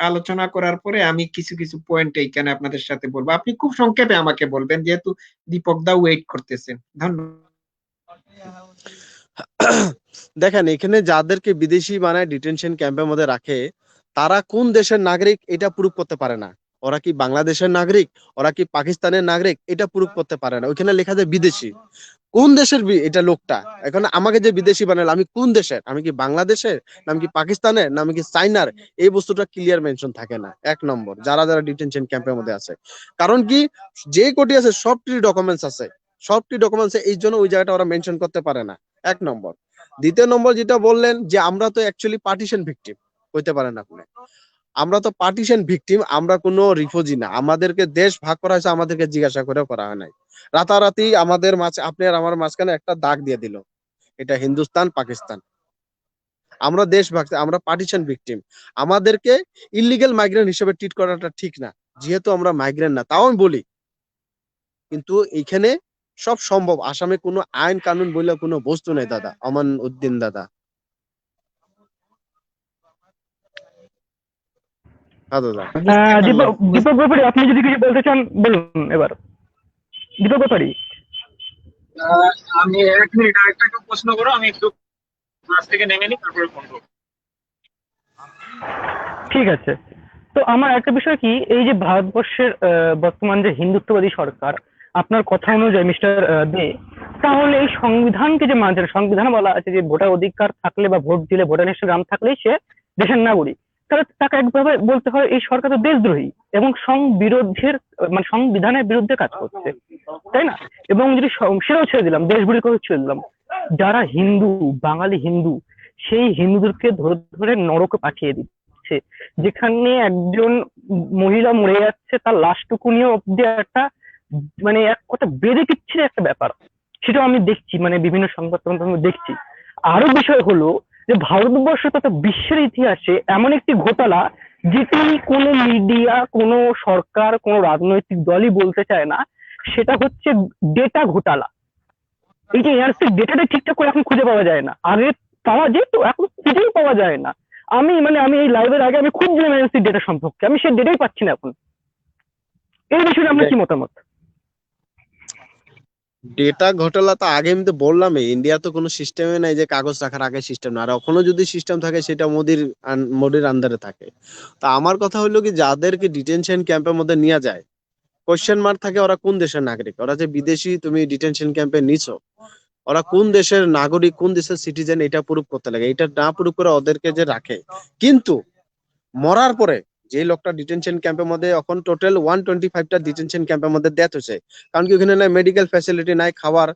আলোচনা করার পরে আমি কিছু কিছু পয়েন্ট এইখানে আপনাদের সাথে বলবো। আপনি খুব সংক্ষেপে আমাকে বলবেন, যেহেতু দীপক দা ওয়েট করতেছেন। ধন্যবাদ। দেখেন, এখানে যাদেরকে বিদেশি বানায় ডিটেনশন ক্যাম্পের মধ্যে রাখে, তারা কোন দেশের নাগরিক এটা প্রুফ করতে পারে না। ওরা কি বাংলাদেশের নাগরিক, ওরা কি পাকিস্তানের নাগরিক, এটা প্রুফ করতে পারে না। ওইখানে লেখা যায় বিদেশি। কোন দেশের এটা লোকটা, এখন আমাকে যে বিদেশি বানালো, আমি কোন দেশের, আমি কি বাংলাদেশের, নাম কি পাকিস্তানের, নাম কি চাইনার, এই বস্তুটা ক্লিয়ার মেনশন থাকে না। 1 নম্বর, যারা যারা ডিটেনশন ক্যাম্পের মধ্যে আছে, কারণ কি, যে কোটি আছে সবটি ডকুমেন্টস আছে, সবটি ডকুমেন্টস, এই জন্য ওই জায়গাটা ওরা মেনশন করতে পারে না। 1 নম্বর। দ্বিতীয় নম্বর যেটা বললেন যে আমরা তো অ্যাকচুয়ালি পার্টিশন ভিকটিম, হইতে পারেন আপনি। আমরা তো পার্টিশন ভিকটিম, আমরা কোনো রিফিউজি না। আমাদেরকে দেশ ভাগ করা হয়েছে, আমাদেরকে জিজ্ঞাসা করে করা হয় নাই। রাতারাতি আমাদের মাঝে, আপনি আর আমার মাঝখানে একটা দাগ দিয়ে দিল, এটা হিন্দুস্তান পাকিস্তান। আমরা দেশ ভাগ, আমরা পার্টিশন ভিকটিম। আমাদেরকে ইলিগাল মাইগ্রেন্ট হিসেবে ট্রিট করাটা ঠিক না, যেহেতু আমরা মাইগ্রেন্ট না। তাও আমি বলি, কিন্তু এইখানে সব সম্ভব। আসামে কোনো আইন কানুন বলে কোনো বস্তু নেই দাদা, আমান উদ্দিন দাদা। হ্যাঁ দাদা। বুঝতে পারলাম। দীপক ব্যাপারী, আপনি যদি কিছু বলতে চান বলুন এবার। দীপক ব্যাপারী, আমি 1 মিনিট আরেকটা প্রশ্ন করো, আমি একটু ক্লাস থেকে নেমে নিই, তারপরে ফোন করবো। ঠিক আছে। তো আমার একটা বিষয় কি, এই যে ভারতবর্ষের বর্তমান যে হিন্দুত্ববাদী সরকার, আপনার কথা অনুযায়ী মিস্টার দে, তাহলে এই সংবিধানকে যে মানছে, সংবিধানে বলা আছে যে ভোটার অধিকার থাকলে বা ভোট দিলে ভোটার লিস্টে নাম থাকলেই সে দেশের নাগরিক, তাহলে তাকে একভাবে বলতে হয় এই সরকার তো দেশদ্রোহী এবং মানে সংবিধানের বিরুদ্ধে কাজ করছে, তাই না? এবং যদি সেটাও ছেড়ে দিলাম, দেশগুলির কথা ছেড়ে দিলাম, যারা হিন্দু, বাঙালি হিন্দু, সেই হিন্দুদেরকে ধরে ধরে নরকে পাঠিয়ে দিচ্ছে, যেখানে একজন মহিলা মরে যাচ্ছে, তার লাশটুকু নিয়ে অব্দি একটা মানে এক কথা বেঁধে কিচ্ছিল একটা ব্যাপার, সেটাও আমি দেখছি, মানে বিভিন্ন সংবাদ মাধ্যমে দেখছি। আরো বিষয় হলো যে ভারতবর্ষ তথা বিশ্বের ইতিহাসে এমন একটি ঘোটালা যেটি কোনো মিডিয়া, কোনো সরকার, কোনো রাজনৈতিক দলই বলতে চায় না, সেটা হচ্ছে ডেটা ঘোটালা। এই যে এনআরসির ডেটাটা ঠিকঠাক করে এখন খুঁজে পাওয়া যায় না, আগে পাওয়া যেত, এখন খুঁজেই পাওয়া যায় না। আমি এই লাইভের আগে আমি খুঁজছিলাম এনআরসির ডেটা সম্পর্কে, আমি সেই ডেটাই পাচ্ছি না এখন। এই বিষয়ে আপনার কি মতামত? ডেটা ঘোটালা তো আগে আমি তো বললামই, ইন্ডিয়া তো কোনো সিস্টেমে নাই যে কাগজ রাখার আগে সিস্টেম না, আর এখনো যদি সিস্টেম থাকে সেটা মোদির আন্ডারে থাকে। তা আমার কথা হলো কি, যাদেরকে ডিটেনশন ক্যাম্পের মধ্যে নিয়ে যায়, কোশ্চেন মার্ক থাকে ওরা কোন দেশের নাগরিক। ওরা যে বিদেশি তুমি ডিটেনশন ক্যাম্পে নিছো, ওরা কোন দেশের নাগরিক, কোন দেশের সিটিজেন, এটা প্রুফ করতে লাগে। এটা না প্রুফ করে ওদেরকে যে রাখে, কিন্তু মরার পরে যে লোকটা ডিটেনশন ক্যাম্পের মধ্যে, এখন টোটাল 125টা ডিটেনশন ক্যাম্পের মধ্যে ডেথ হয়েছে। কারণ কি ওখানে নাই মেডিকেল ফ্যাসিলিটি, নাই খাবার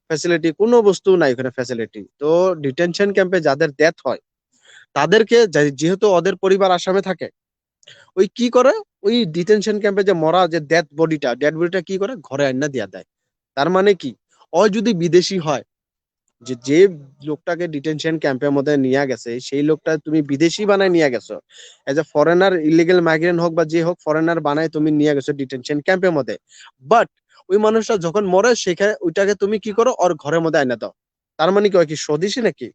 ফ্যাসিলিটি, কোনো বস্তু নাই ওখানে ফ্যাসিলিটি। তো ডিটেনশন ক্যাম্পে যাদের ডেথ হয় তাদেরকে যেহেতু ওদের পরিবার আসামে থাকে, ওই কি করে, ওই ডিটেনশন ক্যাম্পে যে মরা যে ডেড বডিটা কি করে ঘরে আইনা দিয়া দেয়। তার মানে কি, ও যদি বিদেশি হয়, যে লোকটাকে ডিটেনশন ক্যাম্পের মধ্যে নিয়ে গেছে সেই লোকটা তুমি বিদেশি বানায় নিয়ে গেছো, as a foreigner, illegal migrant হোক বা যে হোক, ফরেনার বানায় তুমি নিয়ে গেছো ডিটেনশন ক্যাম্পের মধ্যে। বাট ওই মানুষটা যখন মরে সেখানে ওইটাকে তুমি কি করো, ওর ঘরের মধ্যে আইনা দাও। তার মানে কি, ওই কি স্বদেশী নাকি?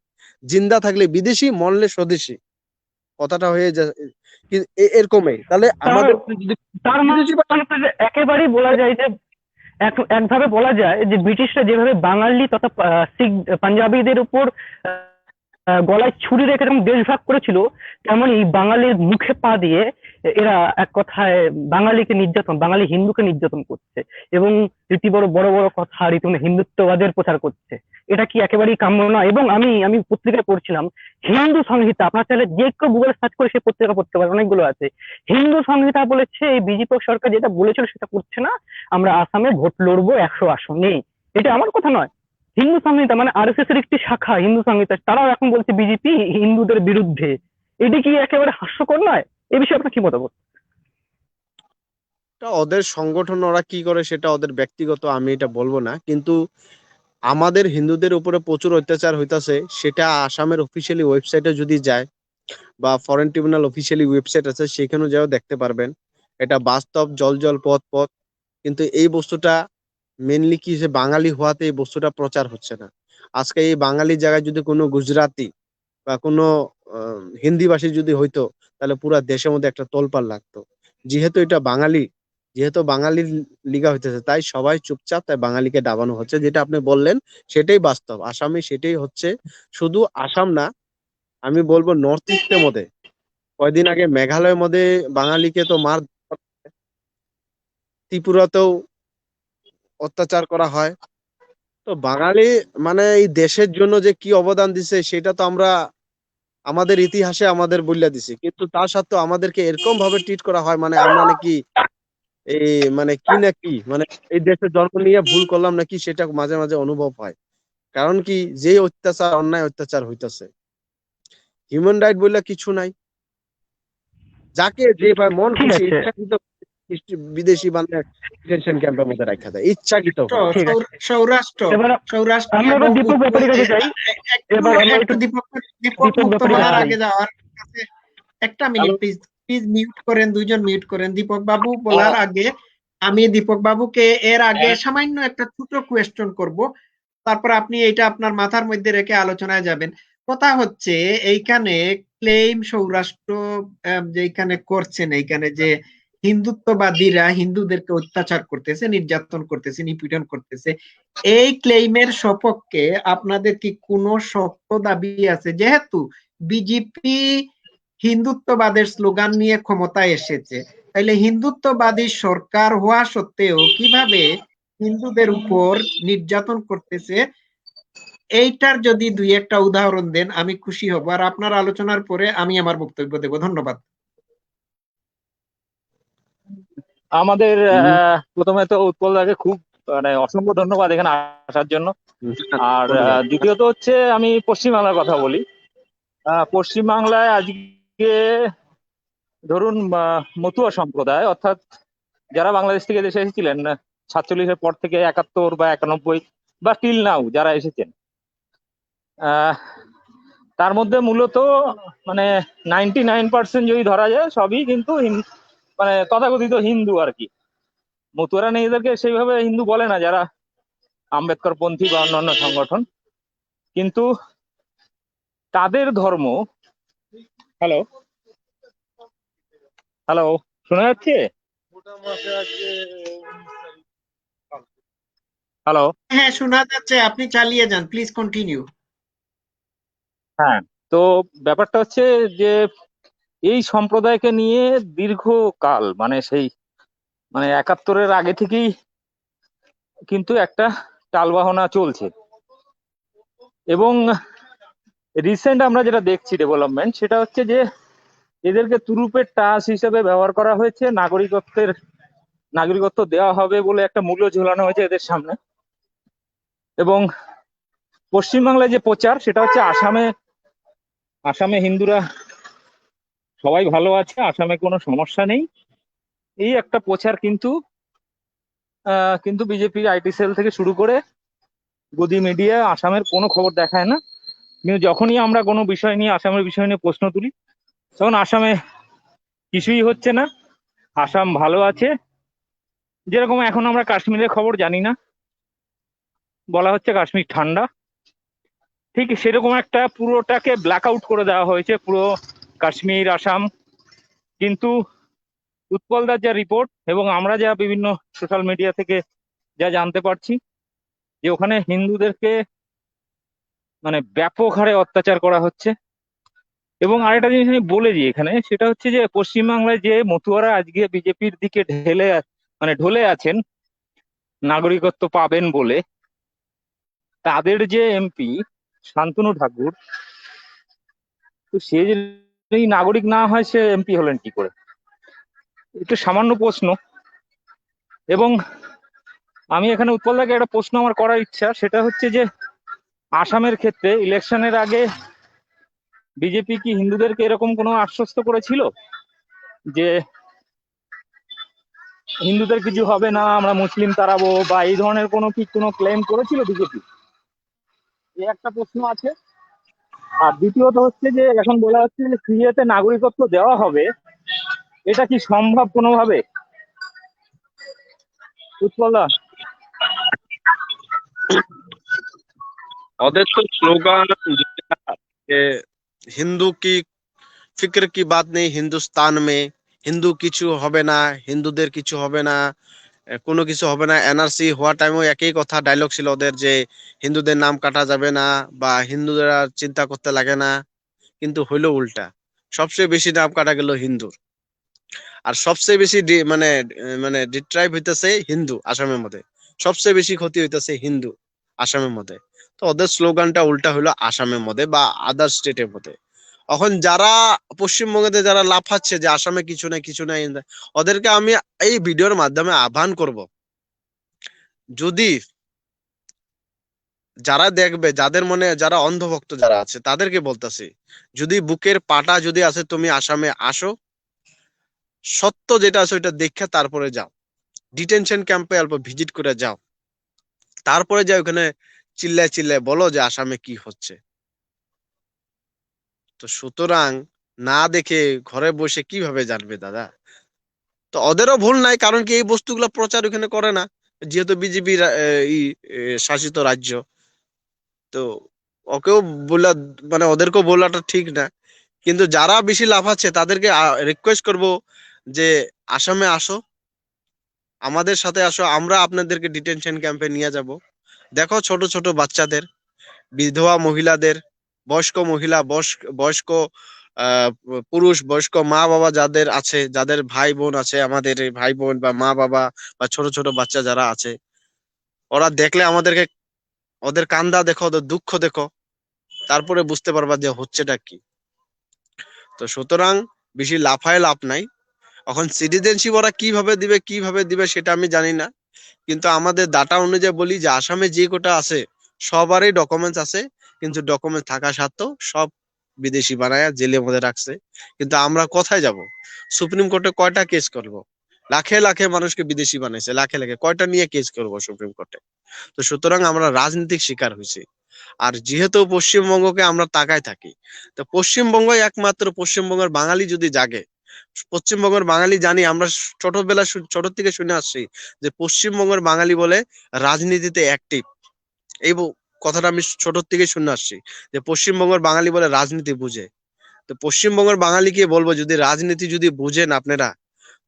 জিন্দা থাকলে বিদেশি, মরলে স্বদেশী, কথাটা হয়ে যায় এরকমই। তাহলে তার আমাদের যদি তার বিদেশি মানে তো যে একেবারেই বলা যায় যে একভাবে বলা যায় যে ব্রিটিশরা যেভাবে বাঙালি তথা শিখ পাঞ্জাবিদের উপর গলায় ছুরি রেখে যখন দেশ ভাগ করেছিল, তেমনি বাঙালির মুখে পা দিয়ে এরা এক কথায় বাঙালি হিন্দুকে নির্যাতন করছে এবং রীতি বড় বড় বড় কথা রীতিমতো হিন্দুত্ববাদের প্রচার করছে। এটা কি একেবারেই কাম্য নয়? এবং আমি আমি পত্রিকায় পড়ছিলাম হিন্দু সংহিতা, আপনার চাইলে যে কেউ গুগলে সার্চ করে সেই পত্রিকা পড়তে পারে, অনেকগুলো আছে। হিন্দু সংহিতা বলেছে এই বিজেপি সরকার যেটা বলেছিল সেটা করছে না, আমরা আসামে ভোট লড়বো 100 আসনে। এটা আমার কথা নয়, হিন্দু সংহিতা মানে আরএসএস এর একটি শাখা হিন্দু সংহিতা, তারাও এখন বলছে বিজেপি হিন্দুদের বিরুদ্ধে। এটি কি একেবারে হাস্যকর নয়? এ বিষয়ে আপনার কি মতামত? ওদের সংগঠন ওরা কি করে সেটা ওদের ব্যক্তিগত, আমি এটা বলবো না, কিন্তু আমাদের হিন্দুদের উপরে প্রচুর অত্যাচার হইতাছে, সেটা আসামের অফিসিয়ালি ওয়েবসাইটে যদি যায়, বা ফরেন ট্রিব্যুনাল অফিসিয়ালি ওয়েবসাইট আছে সেখানে যাও দেখতে পারবেন। এটা বাস্তব, জল জল পথ পথ। কিন্তু এই বস্তুটা মেনলি কি, যে বাঙালি হওয়াতে এই বস্তুটা প্রচার হচ্ছে না। আজকে এই বাঙালি জায়গায় যদি কোনো গুজরাটি বা কোনো হিন্দি ভাষী যদি হইতো, তাহলে পুরা দেশের মধ্যে একটা তোলপাড় লাগতো। যেহেতু এটা বাঙালি, যেহেতু বাঙালির লিগা হইতেছে, তাই সবাই চুপচাপ, তাই বাঙালিকে দাবানো হচ্ছে। যেটা আপনি বললেন সেটাই বাস্তব, আসামে সেটাই হচ্ছে। শুধু আসাম না, আমি বলবো নর্থ ইস্টের মধ্যে কয়দিন আগে মেঘালয়ের মধ্যে বাঙালিকে তো ত্রিপুরাতেও অত্যাচার করা হয়। তো বাঙালি মানে এই দেশের জন্য যে কি অবদান দিছে সেটা তো আমরা আমাদের ইতিহাসে আমাদের বইলা দিছি, কিন্তু তা সত্ত্বেও আমাদেরকে এরকম ভাবে ট্রিট করা হয়, মানে আমরা নাকি এই মানে কি না কি, মানে এই দেশে জন্ম নিয়ে ভুল করলাম নাকি, সেটা মাঝে মাঝে অনুভব হয়। কারণ কি, যে অত্যাচার, অন্যায় অত্যাচার হইতাছে, হিউম্যান রাইট বললে কিছু নাই। যাকে যে ভাই মন ঠিক খুশি আছে, ইচ্ছাকৃত বিদেশি বাংলা ডিটেনশন ক্যাম্পের মধ্যে রাখা যায় ইচ্ছাকৃত ভাবে। ঠিক আছে। সৌরাষ্ট্র এবার সৌরাষ্ট্র আমরা এবার এবং দীপক উত্তর ব্যাপারীর কাছে যাই। একটু এবার আমরা একটু একটু দীপক দীপক দীপক মুক্ত ব্যাপারীর কাছে বলার যাই। আগে যাওয়ার কাছে একটা মিনিট প্লিজ, প্লিজ মিউট করেন, দুইজন মিউট করেন। দীপক বাবু বলার আগে আমি দীপক বাবুকে এর আগে সামান্য একটা ছোট কোয়েশ্চন করব, তারপর আপনি এটা আপনার মাথার মধ্যে রেখে আলোচনায় যাবেন। কথা হচ্ছে এইখানে ক্লেম সৌরাষ্ট্র যেখানে করছেন, এইখানে যে হিন্দুত্ববাদীরা হিন্দুদেরকে অত্যাচার করতেছে, নির্যাতন করতেছে, নিপীড়ন করতেছে, এই ক্লেইমের সপক্ষে আপনাদের কি কোনো শক্ত দাবি আছে? যেহেতু বিজেপি হিন্দুত্ববাদের স্লোগান নিয়ে ক্ষমতায় এসেছে, তাইলে হিন্দুত্ববাদী সরকার হওয়া সত্ত্বেও কিভাবে হিন্দুদের উপর নির্যাতন করতেছে, এইটার যদি দুই একটা উদাহরণ দেন আমি খুশি হব। আর আপনার আলোচনার পরে আমি আমার বক্তব্য দেব। ধন্যবাদ। আমাদের প্রথমে তো উৎপল দাকে খুব মানে অসংখ্য ধন্যবাদ এখানে আসার জন্য। আর দ্বিতীয়ত হচ্ছে আমি পশ্চিমবাংলার কথা বলি। পশ্চিমবাংলায় আজকে ধরুন মতুয়া সম্প্রদায়, অর্থাৎ যারা বাংলাদেশ থেকে দেশে এসেছিলেন 47-এর পর থেকে 71 বা 91 বা টিল নাও যারা এসেছেন, তার মধ্যে মূলত মানে 99% যদি ধরা যায় সবই কিন্তু মানে তথাকথিত হিন্দু আর কি। মতুয়ারা নিজেদেরকে সেইভাবে হিন্দু বলে না, যারা আম্বেদকর পন্থী বা অন্যান্য সংগঠন, কিন্তু তাদের ধর্ম। হ্যালো হ্যালো শোনা যাচ্ছে? হ্যালো। হ্যাঁ, শোনা যাচ্ছে, আপনি চালিয়ে যান, প্লিজ কন্টিনিউ। হ্যাঁ, তো ব্যাপারটা হচ্ছে যে এই সম্প্রদায়কে নিয়ে দীর্ঘকাল মানে সেই মানে 71-এর আগে থেকেই কিন্তু একটা টালবাহনা চলছে। এবং রিসেন্ট আমরা যেটা দেখছি ডেভেলপমেন্ট, সেটা হচ্ছে যে এদেরকে তুরুপের টাস হিসেবে ব্যবহার করা হয়েছে, নাগরিকত্ব দেওয়া হবে বলে একটা মূল্য ঝুলানো হয়েছে এদের সামনে। এবং পশ্চিমবাংলায় যে প্রচার, সেটা হচ্ছে আসামে হিন্দুরা সবাই ভালো আছে, আসামে কোনো সমস্যা নেই, এই একটা প্রচার কিন্তু বিজেপি আইটি সেল থেকে শুরু করে গদি মিডিয়া আসামের কোনো খবর দেখায় না। কিন্তু যখনই আমরা কোনো বিষয় নিয়ে আসামের বিষয় নিয়ে প্রশ্ন তুলি, তখন আসামে কিছুই হচ্ছে না, আসাম ভালো আছে। যেরকম এখন আমরা কাশ্মীরের খবর জানি না, বলা হচ্ছে কাশ্মীর ঠান্ডা, ঠিক সেরকম একটা পুরোটাকে ব্ল্যাক আউট করে দেওয়া হয়েছে, পুরো কাশ্মীর আসাম। কিন্তু উৎপলদার যা রিপোর্ট এবং আমরা যা বিভিন্ন সোশ্যাল মিডিয়া থেকে যা জানতে পারছি, যে ওখানে হিন্দুদেরকে মানে ব্যাপক হারে অত্যাচার করা হচ্ছে। এবং আরেকটা জিনিস আমি বলে দিই এখানে, সেটা হচ্ছে যে পশ্চিমবাংলায় যে মতুয়ারা আজকে বিজেপির দিকে ঢলে আছেন নাগরিকত্ব পাবেন বলে, তাদের যে এমপি শান্তনু ঠাকুর, তো সে যদি নাগরিক না হয়, সে এমপি হলেন কি করে? একটু সামান্য প্রশ্ন। এবং আমি এখানে উৎপলদাকে একটা প্রশ্ন আমার করার ইচ্ছা, সেটা হচ্ছে যে আসামের ক্ষেত্রে ইলেকশনের আগে বিজেপি কি হিন্দুদেরকে এরকম কোনো আশ্বস্ত করেছিল যে হিন্দুদের কিছু হবে না, আমরা মুসলিম তাড়াবো, বা এই ধরনের কোনো ক্লেম করেছিল বিজেপি? এই একটা প্রশ্ন আছে। আর দ্বিতীয়ত হচ্ছে যে এখন বলা হচ্ছে যে সিএতে নাগরিকত্ব দেওয়া হবে, এটা কি সম্ভব কোনোভাবে? উৎপলদা। ওদের তো স্লোগান হিন্দু কি ফিক্র কি বাত নেই হিন্দুস্তান মে, হিন্দু কিছু হবে না, হিন্দুদের কিছু হবে না, কোনো কিছু হবে না। এনআরসি হওয়ার টাইমেও একই কথা ডায়লগ ছিল ওদের, যে হিন্দুদের নাম কাটা যাবে না বা হিন্দুরা চিন্তা করতে লাগে না। কিন্তু হইলো উল্টা, সবচেয়ে বেশি নাম কাটা গেল হিন্দুর। আর সবচেয়ে বেশি মানে ডিট্রাইভ হইতেছে হিন্দু আসামের মধ্যে, সবচেয়ে বেশি ক্ষতি হইতেছে হিন্দু আসামের মধ্যে। তো ওদের স্লোগানটা উল্টা হইলো আসামের মধ্যে বা আদার স্টেটের মধ্যে। এখন যারা পশ্চিমবঙ্গে যারা লাফাচ্ছে যে আসামে কিছু নাই কিছু নাই, ওদেরকে আমি এই ভিডিওর মাধ্যমে আহ্বান করব, যদি যারা দেখবে, যাদের মনে যারা অন্ধভক্ত যারা আছে তাদেরকে বলতেছি, যদি বুকের পাটা যদি আছে, তুমি আসামে আসো, সত্য যেটা আছে ওইটা দেখে তারপরে যাও, ডিটেনশন ক্যাম্পে অল্প ভিজিট করে যাও, তারপরে যাও ওখানে চিল্লায় চিল্লায় বলো যে আসামে কি হচ্ছে। তো সুতরাং না দেখে ঘরে বসে কিভাবে জানবে দাদা? তো ওদেরও ভুল নাই, কারণ কি এই বস্তুগুলো প্রচার ওখানে করে না, যেহেতু বিজেপি শাসিত রাজ্য। তো ওকেও বলা মানে ওদেরকেও বলাটা ঠিক না। কিন্তু যারা বেশি লাফাচ্ছে তাদেরকে রিকোয়েস্ট করব যে আসামে আসো, আমাদের সাথে আসো, আমরা আপনাদেরকে ডিটেনশন ক্যাম্পে নিয়ে যাব। দেখো ছোট ছোট বাচ্চাদের, বিধবা মহিলাদের, বয়স্ক মহিলা, বয়স্ক পুরুষ, বয়স্ক মা বাবা যাদের আছে, যাদের ভাই বোন আছে, আমাদের এই ভাই বোন বা মা বাবা বা ছোট ছোট বাচ্চা যারা আছে, ওরা দেখলে আমাদেরকে, ওদের কান্দা দেখো, ওদের দুঃখ দেখো, তারপরে বুঝতে পারবা যে হচ্ছেটা কি। তো সুতরাং বেশি লাফায় লাভ নাই। এখন সিটিজেনশিপ ওরা কিভাবে দিবে সেটা আমি জানি না, কিন্তু আমাদের ডাটা অনুযায়ী বলি যে আসামে যে কোটা আছে সবারই ডকুমেন্টস আছে, কিন্তু ডকুমেন্টস থাকা সত্ত্বেও সব বিদেশি বানায়া জেলের মধ্যে রাখছে। কিন্তু আমরা কোথায় যাব? সুপ্রিম কোর্টে কয়টা কেস করব? লাখে লাখে মানুষকে বিদেশি বানাইছে, লাখে লাখে, কয়টা নিয়ে কেস করব সুপ্রিম কোর্টে? তো সুতরাং আমরা রাজনৈতিক শিকার হয়েছি। আর যেহেতু পশ্চিমবঙ্গকে আমরা তাকায় থাকি, তো পশ্চিমবঙ্গ একমাত্র, পশ্চিমবঙ্গের বাঙালি যদি জাগে, পশ্চিমবঙ্গের বাঙালি জানি আমরা ছোট থেকে শুনে আসছি যে পশ্চিমবঙ্গের বাঙালি বলে রাজনীতিতে অ্যাক্টিভ। এই কথাটা আমি ছোট থেকে শুনে আসছি যে পশ্চিমবঙ্গের বাঙালি বলে রাজনীতি বুঝে। তো পশ্চিমবঙ্গের বাঙালিকে বলবো, যদি রাজনীতি যদি বুঝেন আপনারা,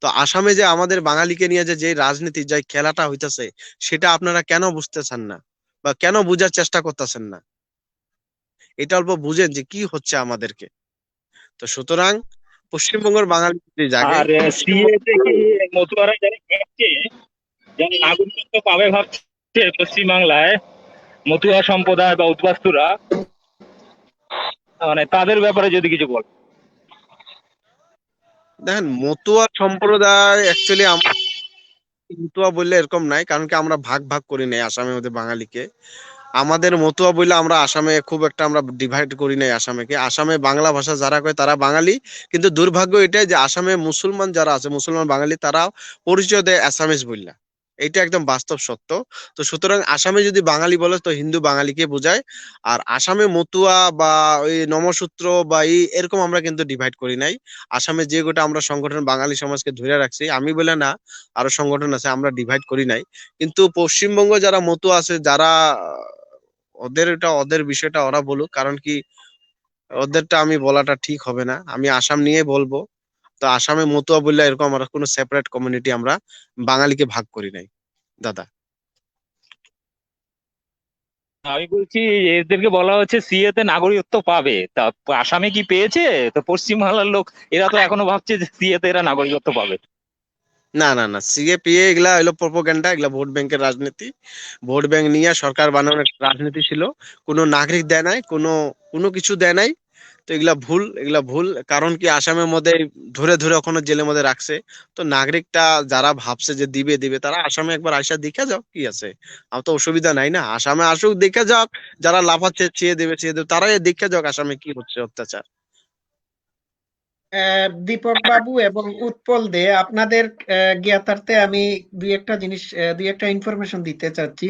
তো আসামে যে আমাদের বাঙালিকে নিয়ে যে রাজনীতি যে খেলাটা হইতেছে সেটা আপনারা কেন বুঝতেছেন না বা কেন বুঝার চেষ্টা করতেছেন না? এটা অল্প বুঝেন যে কি হচ্ছে আমাদেরকে। তো সুতরাং পশ্চিমবঙ্গের বাঙালি যে জাগে আর সিএ তে কি মতুয়ারা যারা ভাবছে, যারা নাগরিকত্ব পাবে ভাবছে পশ্চিমবাংলায়, মতুয়া সম্প্রদায় বা উদ্বাস্তুরা, মানে তাদের ব্যাপারে যদি কিছু বল। দেখেন, মতুয়া সম্প্রদায় অ্যাকচুয়ালি মতুয়া বললে এরকম নাই, কারণ কি আমরা ভাগ ভাগ করি নাই আসামের মধ্যে বাঙালিকে। আমাদের মতুয়া বললে আমরা আসামে খুব একটা আমরা ডিভাইড করি নাই আসামেকে। আসামে বাংলা ভাষা যারা কয় তারা বাঙালি, কিন্তু দুর্ভাগ্য এটাই যে আসামে মুসলমান যারা আছে, মুসলমান বাঙালি, তারা পরিচয় দেয় আসামিস বললা। এটা একদম বাস্তব সত্য। তো সুতরাং আসামে যদি বাঙালি বলে তো হিন্দু বাঙালিকে বোঝায়। আর আসামে মতুয়া বা ওই নমসূত্র বা এরকম আমরা কিন্তু ডিভাইড করি নাই। আসামে যে গোটা আমরা সংগঠন বাঙালি সমাজকে ধরে রাখছি, আমি বলে না, আরো সংগঠন আছে, আমরা ডিভাইড করি নাই। কিন্তু পশ্চিমবঙ্গ যারা মতুয়া আছে, যারা ওদের বিষয়টা ওরা বলুক, কারণ কি ওদেরটা আমি বলাটা ঠিক হবে না। আমি আসাম নিয়ে বলবো। তো আসামে মতুয়া বললে এরকম আমরা কোনো সেপারেট কমিউনিটি আমরা বাঙালিকে ভাগ করি নাই দাদা। আমি বলছি এদেরকে বলা হচ্ছে সিএ তে নাগরিকত্ব পাবে, তা আসামে কি পেয়েছে? তো পশ্চিমবাংলার লোক এরা তো এখনো ভাবছে যে সিএ তে এরা নাগরিকত্ব পাবে। না না না, সিএপিএ এগুলা হলো প্রোপাগান্ডা, এগুলা ভোট ব্যাংকের রাজনীতি। ভোট ব্যাংক নিয়ে সরকার বানানোর একটা রাজনীতি ছিল। কোনো নাগরিক দেয় নাই, কোনো কোনো কিছু দেয় নাই। তো এগুলা ভুল, এগুলা ভুল। কারণ কি আসামের মধ্যে ধরে ধরে ওখানে জেলের মধ্যে রাখছে। তো নাগরিকটা যারা ভাবছে যে দিবে দিবে, তারা আসামে একবার আইসা দেখে যাও কি আছে। আমার তো অসুবিধা নাই না, আসামে আসুক, দেখে যাক। যারা লাফাচ্ছে চেয়ে দেবে, তারাই দেখে যাক আসামে কি হচ্ছে অত্যাচার। দীপক বাবু এবং উৎপল দে, আপনাদের জ্ঞাতার্থে আমি দুই একটা ইনফরমেশন দিতে চাচ্ছি।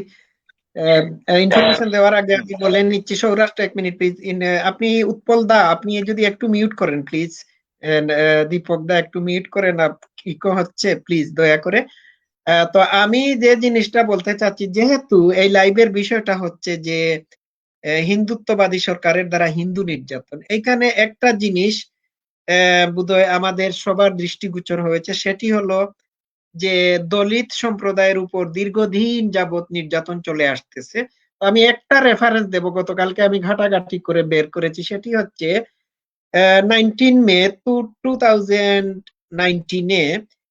ইনফরমেশন দেওয়ার আগে আমি বলে নিচ্ছি, সৌরাষ্ট্র, এক মিনিট প্লিজ। আপনি উৎপল দা, আপনি যদি একটু মিউট করেন প্লিজ। দীপক দা একটু মিউট করেন, ইকো হচ্ছে, প্লিজ দয়া করে। তো আমি যে জিনিসটা বলতে চাচ্ছি, যেহেতু এই লাইভের বিষয়টা হচ্ছে যে হিন্দুত্ববাদী সরকারের দ্বারা হিন্দু নির্যাতন, এখানে একটা জিনিস বোধহয় আমাদের সবার দৃষ্টিগোচর হয়েছে, সেটি হলো যে দলিত সম্প্রদায়ের উপর দীর্ঘদিন যাবৎ নির্যাতন চলে আসতেছে। তো আমি একটা রেফারেন্স দেব, গতকালকে আমি ঘাটাঘাটি করে বের করেছি, সেটি হচ্ছে 19 মে 2019-এ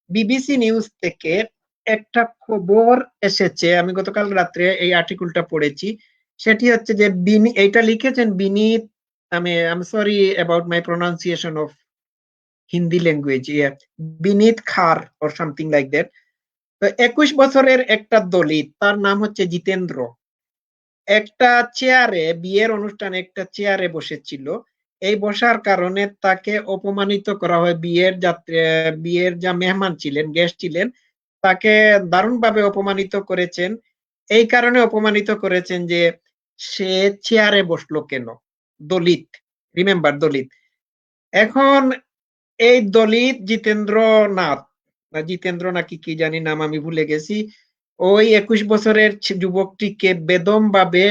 বিবিসি নিউজ থেকে একটা খবর এসেছে। আমি গতকাল রাত্রে এই আর্টিকেলটা পড়েছি। সেটি হচ্ছে যে এইটা লিখেছেন বিনীত, আমি sorry about my pronunciation of Hindi language, Vineet Khar or something like that. তো 21 বছরের একটা দলিত, তার নাম হচ্ছে জিতেন্দ্র, একটা চেয়ারে, বিয়ের অনুষ্ঠানে একটা চেয়ারে বসেছিল। এই বসার কারণে তাকে অপমানিত করা হয়। বিয়ের যা মেহমান ছিলেন, গেস্ট ছিলেন, তাকে দারুণভাবে অপমানিত করেছেন। এই কারণে অপমানিত করেছেন যে সে চেয়ারে বসলো কেন, দলিত, রিমেম্বার দলিত। এখন এই দলিত জিতেন্দ্রনাথ, না জিতেন্দ্র নাকি কি জানি নাম, আমি ভুলে গেছি, ওই 21 বছরের যুবকটিকে বেদম ভাবে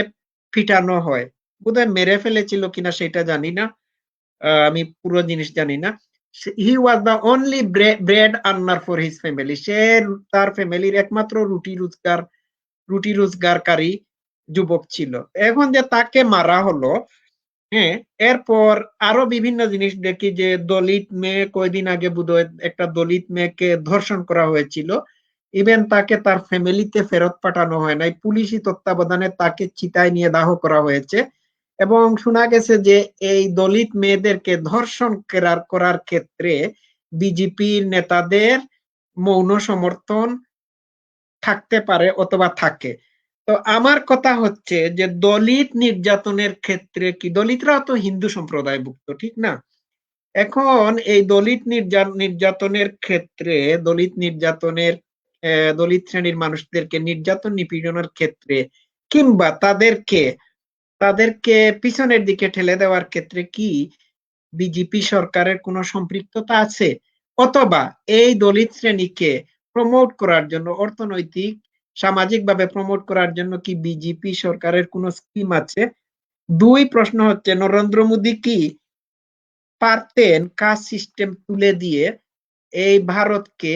পিটানো হয়। বোধহয় মেরে ফেলেছিল কিনা সেটা জানি না, আমি পুরো জিনিস জানি না। He was the only bread earner for his family. সে তার ফ্যামিলির একমাত্র রুটি রোজগারকারী যুবক ছিল। এখন যে তাকে মারা হলো, হ্যাঁ, এরপর আরো বিভিন্ন জিনিস দেখি, যে দলিত মেয়ে, কয়দিন আগে বোধহয় একটা দলিত মেয়েকে ধর্ষণ করা হয়েছিল। ইভেন তাকে তার ফ্যামিলিতে ফেরত পাঠানো হয় নাই, পুলিশি তত্ত্বাবধানে তাকে চিতায় নিয়ে দাহ করা হয়েছে। এবং শোনা গেছে যে এই দলিত মেয়েদেরকে ধর্ষণ করার ক্ষেত্রে বিজেপির নেতাদের মৌন সমর্থন থাকতে পারে অথবা থাকে। তো আমার কথা হচ্ছে যে দলিত নির্যাতনের ক্ষেত্রে কি, দলিতরাও তো হিন্দু সম্প্রদায়ভুক্ত, ঠিক না? এখন এই দলিত নির্যাতনের ক্ষেত্রে, দলিত শ্রেণীর মানুষদেরকে নির্যাতন নিপীড়নের ক্ষেত্রে, কিংবা তাদেরকে পিছনের দিকে ঠেলে দেওয়ার ক্ষেত্রে কি বিজেপি সরকারের কোনো সম্পৃক্ততা আছে? অথবা এই দলিত শ্রেণীকে প্রমোট করার জন্য, অর্থনৈতিক সামাজিকভাবে প্রমোট করার জন্য কি বিজেপি সরকারের কোনো স্কিম আছে? দুই, প্রশ্ন হচ্ছে নরেন্দ্র মোদী কি পারতেন কাস্ট সিস্টেম তুলে দিয়ে এই ভারতকে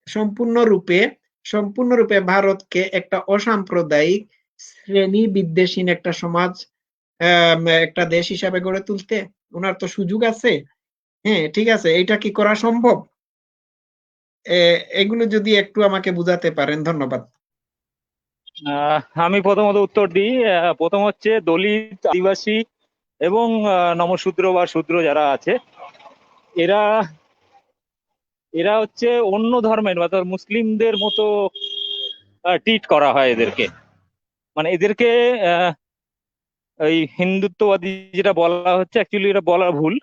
সম্পূর্ণরূপে সম্পূর্ণরূপে ভারতকে একটা অসাম্প্রদায়িক শ্রেণী বিদ্বেষহীন একটা সমাজ, একটা দেশ হিসাবে গড়ে তুলতে ওনার তো সুযোগ আছে। হ্যাঁ, ঠিক আছে, এটা কি করা সম্ভব? এগুলো যদি একটু আমাকে বুঝাতে পারেন, ধন্যবাদ। আমি প্রথমত উত্তর দিই। প্রথম হচ্ছে দলিত, আদিবাসী এবং নমশূদ্র বা শূদ্র যারা আছে, এরা এরা হচ্ছে অন্য ধর্মের, অর্থাৎ মুসলিমদের মতো ট্রিট করা হয় এদেরকে। মানে এদেরকে এই হিন্দুত্ববাদী যেটা বলা হচ্ছে, অ্যাকচুয়ালি এটা বলা ভুল।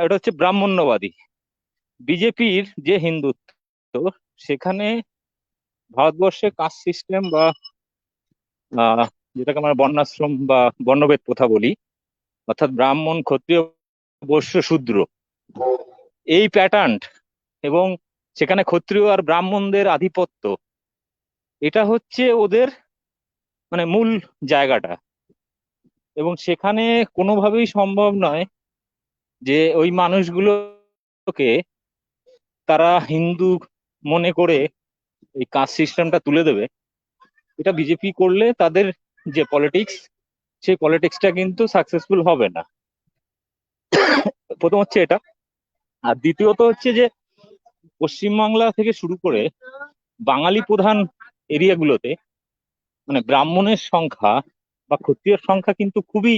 এটা হচ্ছে ব্রাহ্মণ্যবাদী। বিজেপির যে হিন্দুত্ব, সেখানে ভারতবর্ষে কাস্ট সিস্টেম বা যেটাকে আমরা বর্ণাশ্রম বা বর্ণভেদ প্রথা বলি, অর্থাৎ ব্রাহ্মণ, ক্ষত্রিয়, বৈশ্য, শূদ্র, এই প্যাটার্ন, এবং সেখানে ক্ষত্রিয় আর ব্রাহ্মণদের আধিপত্য, এটা হচ্ছে ওদের মানে মূল জায়গাটা। এবং সেখানে কোনোভাবেই সম্ভব নয় যে ওই মানুষগুলোকে তারা হিন্দু মনে করে এই কাস্ট সিস্টেমটা তুলে দেবে। এটা বিজেপি করলে তাদের যে পলিটিক্স, সেই পলিটিক্সটা কিন্তু সাকসেসফুল হবে না। প্রথম হচ্ছে এটা। আর দ্বিতীয়ত হচ্ছে যে পশ্চিমবাংলা থেকে শুরু করে বাঙালি প্রধান এরিয়াগুলোতে মানে ব্রাহ্মণের সংখ্যা বা ক্ষত্রিয়ের সংখ্যা কিন্তু খুবই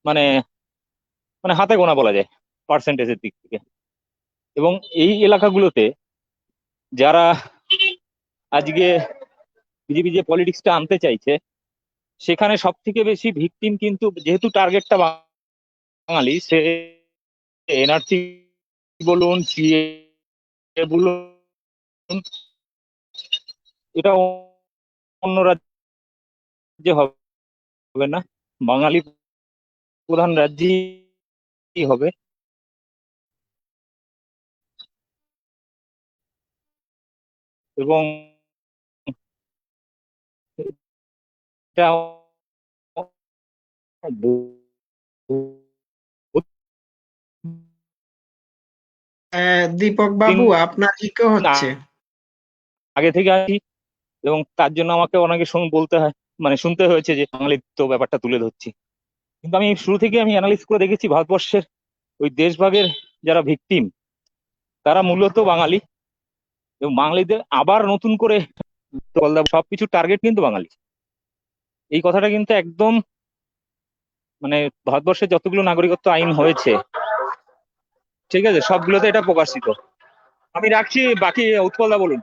মানে মানে হাতে গোনা বলা যায় পার্সেন্টেজের দিক থেকে। এবং এই এলাকাগুলোতে যারা আজকে বিজেপি যে পলিটিক্সটা আনতে চাইছে, সেখানে সব থেকে বেশি ভিকটিম কিন্তু, যেহেতু টার্গেটটা বাঙালি, সে এনআরসি বলুন, সিএ বলুন, এটা অন্য রাজ্যে হবে না, বাঙালি প্রধান রাজ্যেই হবে। এবং এটা দীপক বাবু, আপনার ইকো হচ্ছে। আগে থেকে আছি, এবং তার জন্য আমাকে অনেকে বলতে হয়, মানে শুনতে হয়েছে যে বাঙালিত্ব ব্যাপারটা তুলে ধরছি। কিন্তু আমি শুরু থেকে আমি অ্যানালিস করে দেখেছি, ভারতবর্ষের ওই দেশভাগের যারা ভিকটিম, তারা মূলত বাঙালি। এবং বাঙালিদের আবার নতুন করে সবকিছু টার্গেট কিন্তু বাঙালি। এই কথাটা কিন্তু একদম মানে ভারতবর্ষের যতগুলো নাগরিকত্ব আইন হয়েছে, ঠিক আছে, সবগুলোতে এটা প্রকাশিত। আমি রাখছি, বাকি উৎপলদা বলুন।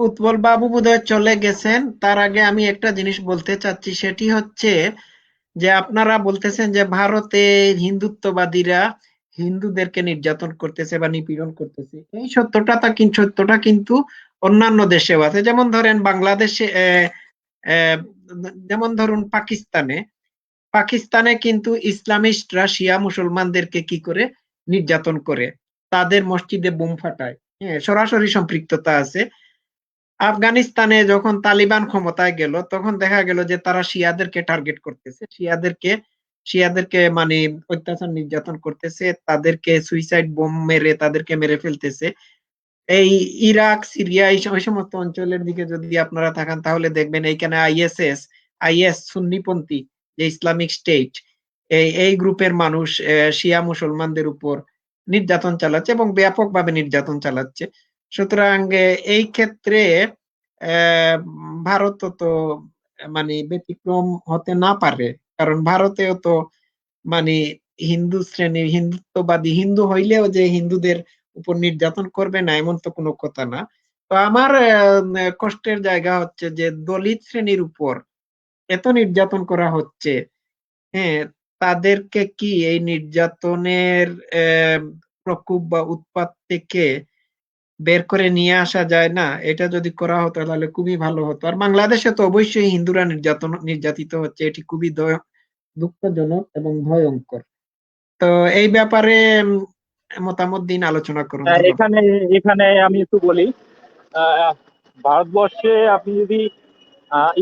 উৎপল বাবু বোধহয় চলে গেছেন। তার আগে আমি একটা জিনিস বলতে চাচ্ছি, সেটি হচ্ছে যে আপনারা বলতেছেন যে ভারতে হিন্দুত্ববাদীরা হিন্দুদেরকে নির্যাতন করতেছে বা নিপীড়ন করতেছে। এই সত্যটা কিন্তু অন্যান্য দেশেও আছে। যেমন ধরেন বাংলাদেশে, আহ, যেমন ধরুন পাকিস্তানে কিন্তু ইসলামিস্টরা শিয়া মুসলমানদেরকে কি করে নির্যাতন করে, তাদের মসজিদে বোম ফাটায়। হ্যাঁ, সরাসরি সম্পৃক্ততা আছে। আফগানিস্তানে যখন তালিবান ক্ষমতায় গেল, তখন দেখা গেল যে তারা শিয়াদেরকে টার্গেট করতেছে, শিয়াদেরকে মানে অত্যাচার নির্যাতন করতেছে, তাদেরকে সুইসাইড বোম মেরে তাদেরকে মেরে ফেলতেছে। এই ইরাক, সিরিয়া, ওই সমস্ত অঞ্চলের দিকে যদি আপনারা তাকান, তাহলে দেখবেন এইখানে আইএস সুন্নিপন্থী যে ইসলামিক স্টেট, এই গ্রুপের মানুষ শিয়া মুসলমানদের উপর নির্যাতন চালাচ্ছে এবং ব্যাপকভাবে নির্যাতন চালাচ্ছে। সুতরাং এই ক্ষেত্রে ভারত তো মানে ব্যতিক্রম হতে না পারে, কারণ ভারতেও তো মানে হিন্দুত্ববাদী হিন্দু হইলেও যে হিন্দুদের উপর নির্যাতন করবে না, এমন তো কোনো কথা না। তো আমার কষ্টের জায়গা হচ্ছে যে দলিত শ্রেণীর উপর এত নির্যাতন করা হচ্ছে। হ্যাঁ, তাদেরকে কি এই নির্যাতনের প্রকোপ বা উৎপাত থেকে বের করে নিয়ে আসা যায় না? এটা যদি করা হতো তাহলে খুবই ভালো হতো। আর বাংলাদেশে তো অবশ্যই হিন্দুরা নির্যাতিত হচ্ছে, এটি খুবই দুঃখজনক এবং ভয়ঙ্কর। তো এই ব্যাপারে মতামত দিন, আলোচনা করুন, ধন্যবাদ। এখানে এখানে আমি একটু বলি। আহ, ভারতবর্ষে আপনি যদি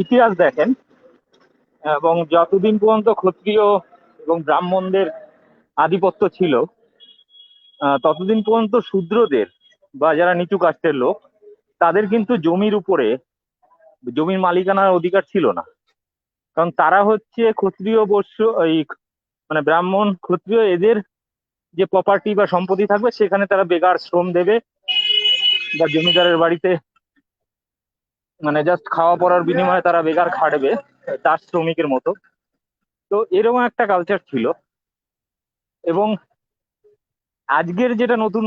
ইতিহাস দেখেন, এবং যতদিন পর্যন্ত ক্ষত্রিয় এবং ব্রাহ্মণদের আধিপত্য ছিল, ততদিন পর্যন্ত শূদ্রদের বা যারা নিচু কাস্টের লোক তাদের কিন্তু জমির উপরে জমির মালিকানার অধিকার ছিল না। কারণ তারা হচ্ছে ক্ষত্রিয় বৈশ্য, এই মানে ব্রাহ্মণ ক্ষত্রিয়, এদের যে প্রপার্টি বা সম্পত্তি থাকবে সেখানে তারা বেকার শ্রম দেবে বা জমিদারের বাড়িতে মানে জাস্ট খাওয়া পড়ার বিনিময়ে তারা বেকার খাটবে, দাস শ্রমিকের মতো। তো এরকম একটা কালচার ছিল। এবং আজকের যেটা নতুন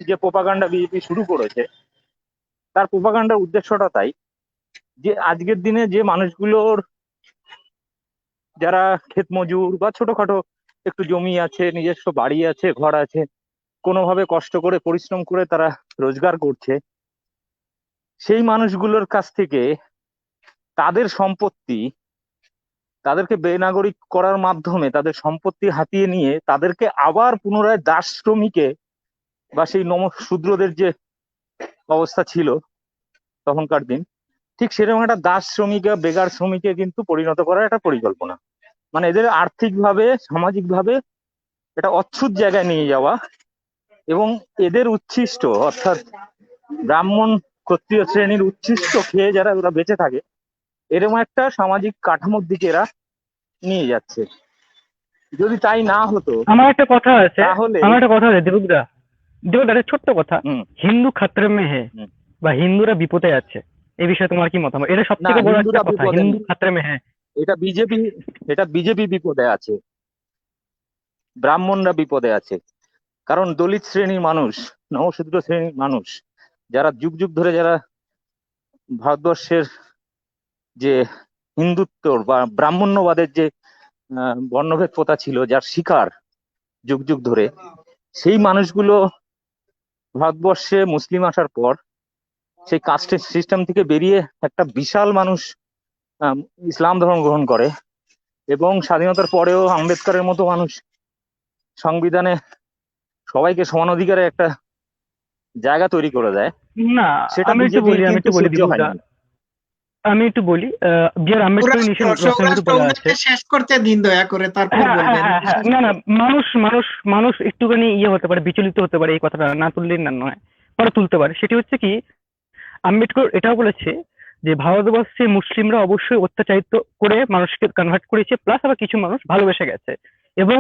যে প্রোপাগান্ডা বিজেপি শুরু করেছে, তার প্রোপাগান্ডার উদ্দেশ্যটা তাই যে আজকের দিনে যে মানুষগুলোর যারা ক্ষেত মজুর বা ছোটখাটো একটু জমি আছে, নিজস্ব বাড়ি আছে, ঘর আছে, কোনোভাবে কষ্ট করে পরিশ্রম করে তারা রোজগার করছে, সেই মানুষগুলোর কাছ থেকে তাদের সম্পত্তি, তাদেরকে বেনাগরিক করার মাধ্যমে তাদের সম্পত্তি হাতিয়ে নিয়ে তাদেরকে আবার পুনরায় দাস শ্রমিকে বা সেই শূদ্রদের যে অবস্থা ছিল তখনকার দিন, ঠিক সেরকম একটা দাস শ্রমিকে, বেকার শ্রমিকে কিন্তু পরিণত করার একটা পরিকল্পনা। মানে এদের আর্থিকভাবে, সামাজিকভাবে এটা অচ্ছুত জায়গায় নিয়ে যাওয়া, এবং এদের উচ্ছিষ্ট অর্থাৎ ব্রাহ্মণ ক্ষত্রিয় শ্রেণীর উচ্ছিষ্ট খেয়ে যারা ওরা বেঁচে থাকে, এরকম একটা সামাজিক কাঠামোর দিকে এরা নিয়ে যাচ্ছে। যদি তাই না হতো আমার একটা কথা আছে, তাহলে দেবুদা, একটা ছোট্ট কথা, হুম হিন্দু খাতরে মে হে, হুম। বা হিন্দুরা বিপদে আছে, এই বিষয়ে তোমার কি মতামত? এটা সব না, থেকে বড় হিন্দুরা একটা কথা, বিপদে হিন্দু নেই, খাতরে মে হে। এটা বিজেপি বিপদে আছে, ব্রাহ্মণরা বিপদে আছে। কারণ দলিত শ্রেণীর মানুষ, নমশূদ্র শ্রেণীর মানুষ, যারা যুগ যুগ ধরে যারা ভারতবর্ষের যে হিন্দুত্ব বা ব্রাহ্মণ্যবাদের যে বর্ণভেদ প্রথা ছিল, যার শিকার যুগ যুগ ধরে, সেই মানুষগুলো ভারতবর্ষে মুসলিম আসার পর সেই কাস্ট সিস্টেম থেকে বেরিয়ে একটা বিশাল মানুষ ইসলাম ধর্ম গ্রহণ করে, এবং স্বাধীনতার পরেও আম্বেদকরের মতো মানুষ সংবিধানে সবাইকে সমান অধিকারের একটা জায়গা তৈরি করে দেয়। না, সেটা আমি একটু বিজেপির বলি কিন্তু সহ্য দীপকদা, হয়নি। আমি একটু বলি, বি আর আম্বেদকর সৌরাষ্ট্র নিশ্চয় রচনাগুলো সৌরাষ্ট্র বলা আছে। ওনাকে শেষ করতে দিন দয়া করে, তারপর হ্যাঁ হ্যাঁ বলবেন। হ্যাঁ হ্যাঁ, না না, মানুষ মানুষ মানুষ একটুখানি হতে পারে, বিচলিত হতে পারে, এই কথাটা না তুললে না নয়, পরে তুলতে পারে। সেটি হচ্ছে কি, আম্বেদকর এটাও বলেছে যে ভারতবর্ষে মুসলিমরা অবশ্যই অত্যাচারিত করে মানুষকে কনভার্ট করেছে, প্লাস আবার কিছু মানুষ ভালোবেসে গেছে। এবং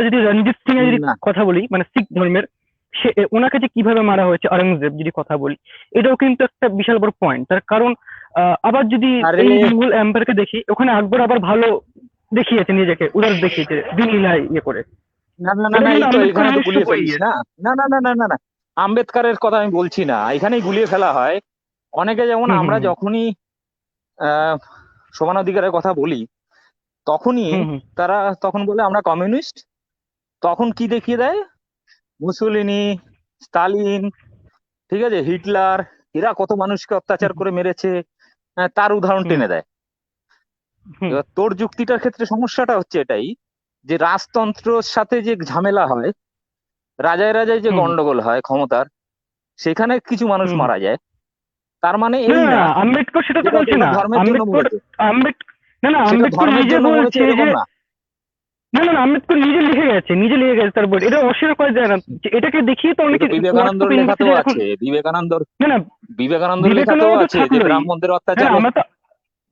যদি রঞ্জিত সিং এর যদি না, কথা বলি, মানে শিখ ধর্মের, সে ওনাকে যে কিভাবে মারা হয়েছে, অরঙ্গজেব যদি কথা বলি, এটাও কিন্তু একটা বিশাল বড় পয়েন্ট। তার কারণ আবার যদি আরে এই মুঘল এম্পায়ারকে দেখি, ওখানে আকবর আবার ভালো দেখিয়েছে, নিজেকে উদার দেখিয়েছে, দিন ইলাই করে। না না না এটা না, এই কিন্তু তো আম্বেদকর এখানে তো নিজস্ব গুলিয়ে করে ফেলিস গিয়েছে। না। না না না না না না, আম্বেদকরের কথা আমি বলছি না, এখানেই গুলিয়ে ফেলা হয় অনেকে। যেমন হুম আমরা হুম যখনই আহ সমান অধিকারের কথা বলি, তখনই হুম হুম তারা তখন বলে আমরা কমিউনিস্ট। তখন কি দেখিয়ে দেয়? মুসোলিনি, স্টালিন, ঠিক আছে, হিটলার, এরা কত মানুষকে অত্যাচার করে মেরেছে, তার উদাহরণ হুম টেনে দেয়। হুম এবার তোর যুক্তিটার ক্ষেত্রে সমস্যাটা হচ্ছে এটাই যে রাজতন্ত্রের সাথে যে ঝামেলা হয়, রাজায় রাজায় যে হুম হুম গন্ডগোল হয় ক্ষমতার, সেখানে কিছু মানুষ হুম হুম। মারা যায়। তার মানে না এই না না না, আম্বেদকর সেটা তো যেটা বলছে ওটা না। ধর্মের জন্য আম্বেদকর মরেছে, আম্বেদ না না, সেটা আম্বেদকর ধর্মের নিজে জন্য মরেছে বলছে যে, এরকম না। না না না, আম্বেদকর নিজে লিখে গেছে তার বই, এটা অস্বীকার করা যায় না। যে এটাকে দেখিয়ে তো এটা অনেকে বিবেকানন্দর হোয়াটসঅ্যাপ লেখাতেও ইউনিভার্সিটি এখন, আছে, না না, বিবেকানন্দর লেখাতেও বিবেকানন্দ তো আছে যে থাকলোই। ব্রাহ্মণদের হ্যাঁ আমরা তো,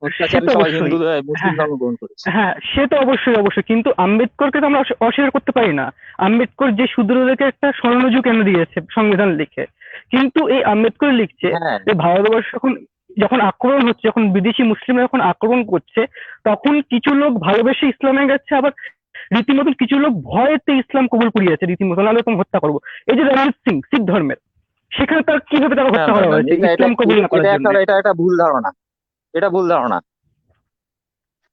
সে অত্যাচারে তো সবাই অবশ্যই, হিন্দু মুসলিম হ্যাঁ হ্যাঁ ধর্ম গ্রহণ করেছে। হ্যাঁ, সে তো অবশ্যই অবশ্যই, কিন্তু আম্বেদকরকে তো আমরা অস্বীকার করতে পারি না। আম্বেদকর যে শূদ্রদেরকে একটা স্বর্ণযুগ এনে দিয়েছে সংবিধান লিখে, কিন্তু এই আম্বেদকর লিখছে হ্যাঁ, যে ভারতবর্ষ এখন যখন আক্রমণ হচ্ছে, যখন বিদেশি মুসলিমরা যখন আক্রমণ করছে, তখন কিছু লোক ভালোবেসে ইসলামে গেছে, আবার রীতিমতন কিছু লোক ভয়েতে ইসলাম কবুল করিয়েছে রীতিমতো, নাহলে এরকম হত্যা করবো। এই যে রণজিৎ সিং শিখ ধর্মের, সেখানে তার কিভাবে তারা না হত্যা না করা না, হয়েছে এটা এটা ইসলাম কবুল না করার এটা জন্য। একটা এটা একটা ভুল ধারণা, এটা ভুল ধারণা,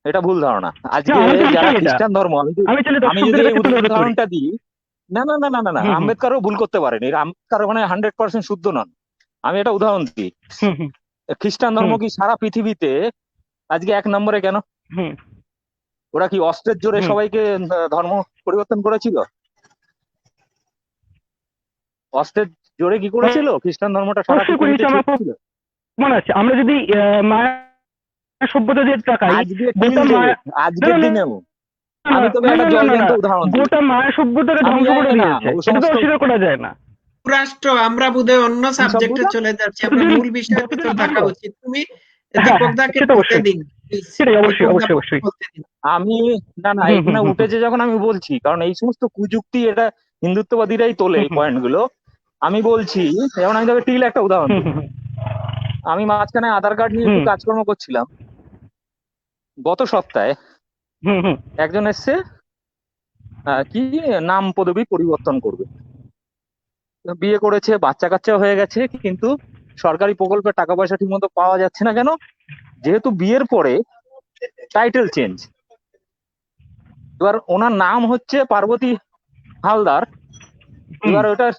এটা ভুল ধারণা। না, আজকে আমার তো যারা বিশ্বাস এটা, খ্রিস্টান ধর্ম, আমি চাইলে আমি যদি দর্শকদের এই কাছে তুলে ধরতে পারি। উদাহরণটা দিই, না না না না না না, হুম হুম আম্বেদকরও ভুল করতে পারেনি, আম্বেদকর মানে 100% শুদ্ধ নন। আমি এটা উদাহরণ দিই, হুম হুম খ্রিস্টান ধর্ম হুম কি সারা পৃথিবীতে আজকে এক নম্বরে কেন? হুম ওরা কি অস্ত্রের জোরে হুম। সবাইকে ধর্ম পরিবর্তন করেছিল? অস্ত্রের জোরে কি করেছিল? খ্রিস্টান ধর্মটা সারা অবশ্যই পৃথিবীতে করেছে, আমার ছড়িয়েছিল। মনে আছে। আমরা যদি মায়া সভ্যতা দিয়ে তাকাই, আজকে টিল গোটা দে, মায়া, না আজকের না না দিনেও আমি তবে একটা জলজ্যান্ত উদাহরণ দিই। গোটা মায়া সভ্যতাকে আমি ধ্বংস করে জানি না, দিয়েছে, ও এটা তো সমস্ত অস্বীকার করা যায় না। রাষ্ট্র, আমরা বোধহয় অন্য কি সাবজেক্টে সভ্যতা? চলে যাচ্ছি, আমরা মূল বিষয়ের ভিতর থাকা উচিত। তুমি হ্যাঁ, দীপক দাকে সেটা বলতে অবশ্যই, দিন, প্লিজ। সেটাই অবশ্যই দীপক দা অবশ্যই অবশ্যই। বলতে দিন। আমি না হুম এখানে হুম হুম উঠেছে যখন আমি বলছি, কারণ এই সমস্ত কুযুক্তি এটা হিন্দুত্ববাদীরাই তোলে এই হুম পয়েন্ট গুলো। আমি বলছি, যেমন আমি তবে টিল একটা উদাহরণ হুম দিই। হুম আমি মাঝখানে আধার কার্ড নিয়ে একটু হুম কাজকর্ম করছিলাম। গত সপ্তাহে হুম হুম একজন এসছে, কি নাম পদবি পরিবর্তন করবে, বিয়ে করেছে, বাচ্চা কাচ্চা হয়ে গেছে, কিন্তু সরকারি প্রকল্পের টাকা পয়সা ঠিক মতো পাওয়া যাচ্ছে না। কেন? যেহেতু বিয়ের পরে টাইটেল চেঞ্জ। এবার ওনার নাম হচ্ছে পার্বতী হালদার, হুম এবার ওটার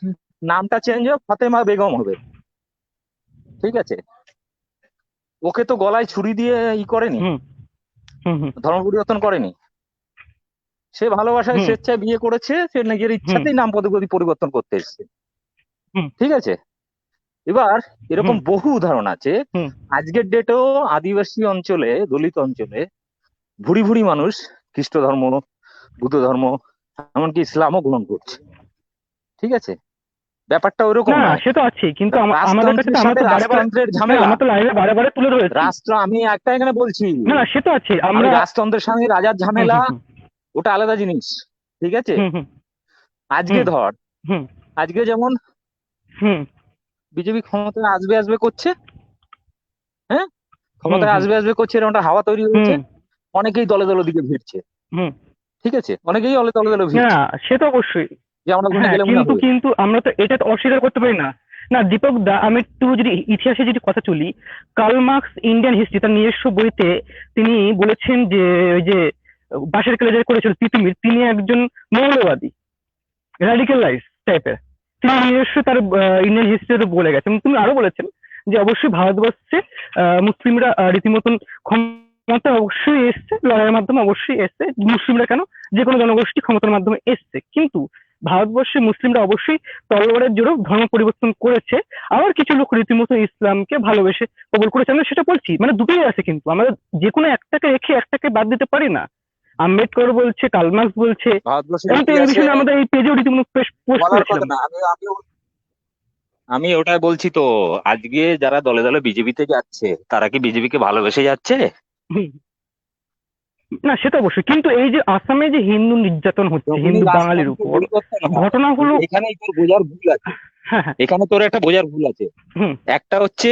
নামটা চেঞ্জ হোক, ফাতেমা বেগম হবে। ঠিক আছে, ওকে তো গলায় ছুরি দিয়ে করেনি, হুম হুম হুম ধর্ম পরিবর্তন করেনি। সে ভালোবাসায় হুম স্বেচ্ছায় বিয়ে করেছে, সে নিজের হুম ইচ্ছাতেই নাম পদবি পরিবর্তন করতে এসেছে। হুম ঠিক আছে, এবার এরকম হুম বহু উদাহরণ আছে। হুম আজকের ডেটেও আদিবাসী অঞ্চলে, দলিত অঞ্চলে ভুড়ি ভুড়ি মানুষ খ্রিস্ট ধর্ম, বুদ্ধ ধর্ম, এমনকি ইসলামও গ্রহণ করছে। ঠিক আছে, ব্যাপারটা ওইরকম না নয়। সে তো আছে, কিন্তু আমাদের কাছে তো রাজতন্ত্রের আমরা সাথে তো বারে বারে, রাজতন্ত্রের না ঝামেলা। আমরা তো লাইভে বারে বারে তুলে ধরেছি। রাষ্ট্র, আমি একটা এখানে বলছি, না সে তো আছে, আমি আমরা রাজতন্ত্রের সঙ্গে রাজার হুম ঝামেলা, হুম হুম ওটা আলাদা জিনিস। ঠিক আছে, হুম হুম আজকে হুম ধর, হুম আজকে যেমন হুম বিজেপি ক্ষমতায় আসবে আসবে করছে, হ্যাঁ, হুম ক্ষমতায় হুম আসবে আসবে করছে, এরকম একটা হাওয়া তৈরি হয়েছে, হুম অনেকেই দলে দলে দিকে ভিড়ছে। হুম ঠিক আছে, অনেকেই দলে দলে না ভিড়ছে, সে তো অবশ্যই। যে আমরা ওখানে হ্যাঁ, গেলে মনে কিন্তু হবে। কিন্তু আমরা তো এটা তো অস্বীকার করতে পারি না। না দীপক দা, আমি একটু যদি ইতিহাসে যদি কথা চলি, কার্ল মার্কস ইন্ডিয়ান হিস্ট্রি তার নিজস্ব বইতে তিনি বলেছেন যে ওই যে বাঁশের কালে যে করেছিল তিতুমির, তিনি একজন মৌলবাদী, র্যাডিক্যালাইজ টাইপের। তিনি নিজস্ব তার ইন্ডিয়ান হিস্ট্রিতে বলে গেছেন। তিনি আরো বলেছেন যে অবশ্যই ভারতবর্ষে মুসলিমরা রীতিমতন ক্ষমতা অবশ্যই এসছে, লড়াইয়ের মাধ্যমে অবশ্যই এসছে। মুসলিমরা কেন, যে কোনো জনগোষ্ঠী ক্ষমতার মাধ্যমে এসছে, কিন্তু ভারতবর্ষে মুসলিমরা অবশ্যই তলোয়ারের জোরেও ধর্ম পরিবর্তন করেছে। আবার কিছু লোক রীতিমতো ইসলামকে ভালোবেসে কবুল করেছে। আমরা সেটা বলছি, মানে দুটোই আছে, কিন্তু আমরা যে কোনো একটাকে রেখে একটাকে বাদ দিতে পারি না। আম্বেদকর বলছে, কার্ল মার্কস বলছে, ভারতবর্ষের আমি তো এই ইতিহাসে বিষয়ে আমাদের এই পেজেও রীতিমতো পোস্ট বলার কথা করেছিলাম। না, আমি ওটাই বলছি তো। আজকে যারা দলে দলে বিজেপিতে যাচ্ছে, তারা কি বিজেপিকে ভালোবেসে যাচ্ছে? হুম, না সেটা অবশ্যই, কিন্তু এই যে আসামে যে হিন্দু নির্যাতন হচ্ছে যখনই হিন্দু বাঙালির রাজতন্ত্র উপর, পরিবর্তন হয়, ঘটনাগুলো, এখানেই তোর বোঝার ভুল আছে। হ্যাঁ হ্যাঁ, এখানে তোর একটা বোঝার ভুল আছে। হুম একটা হচ্ছে,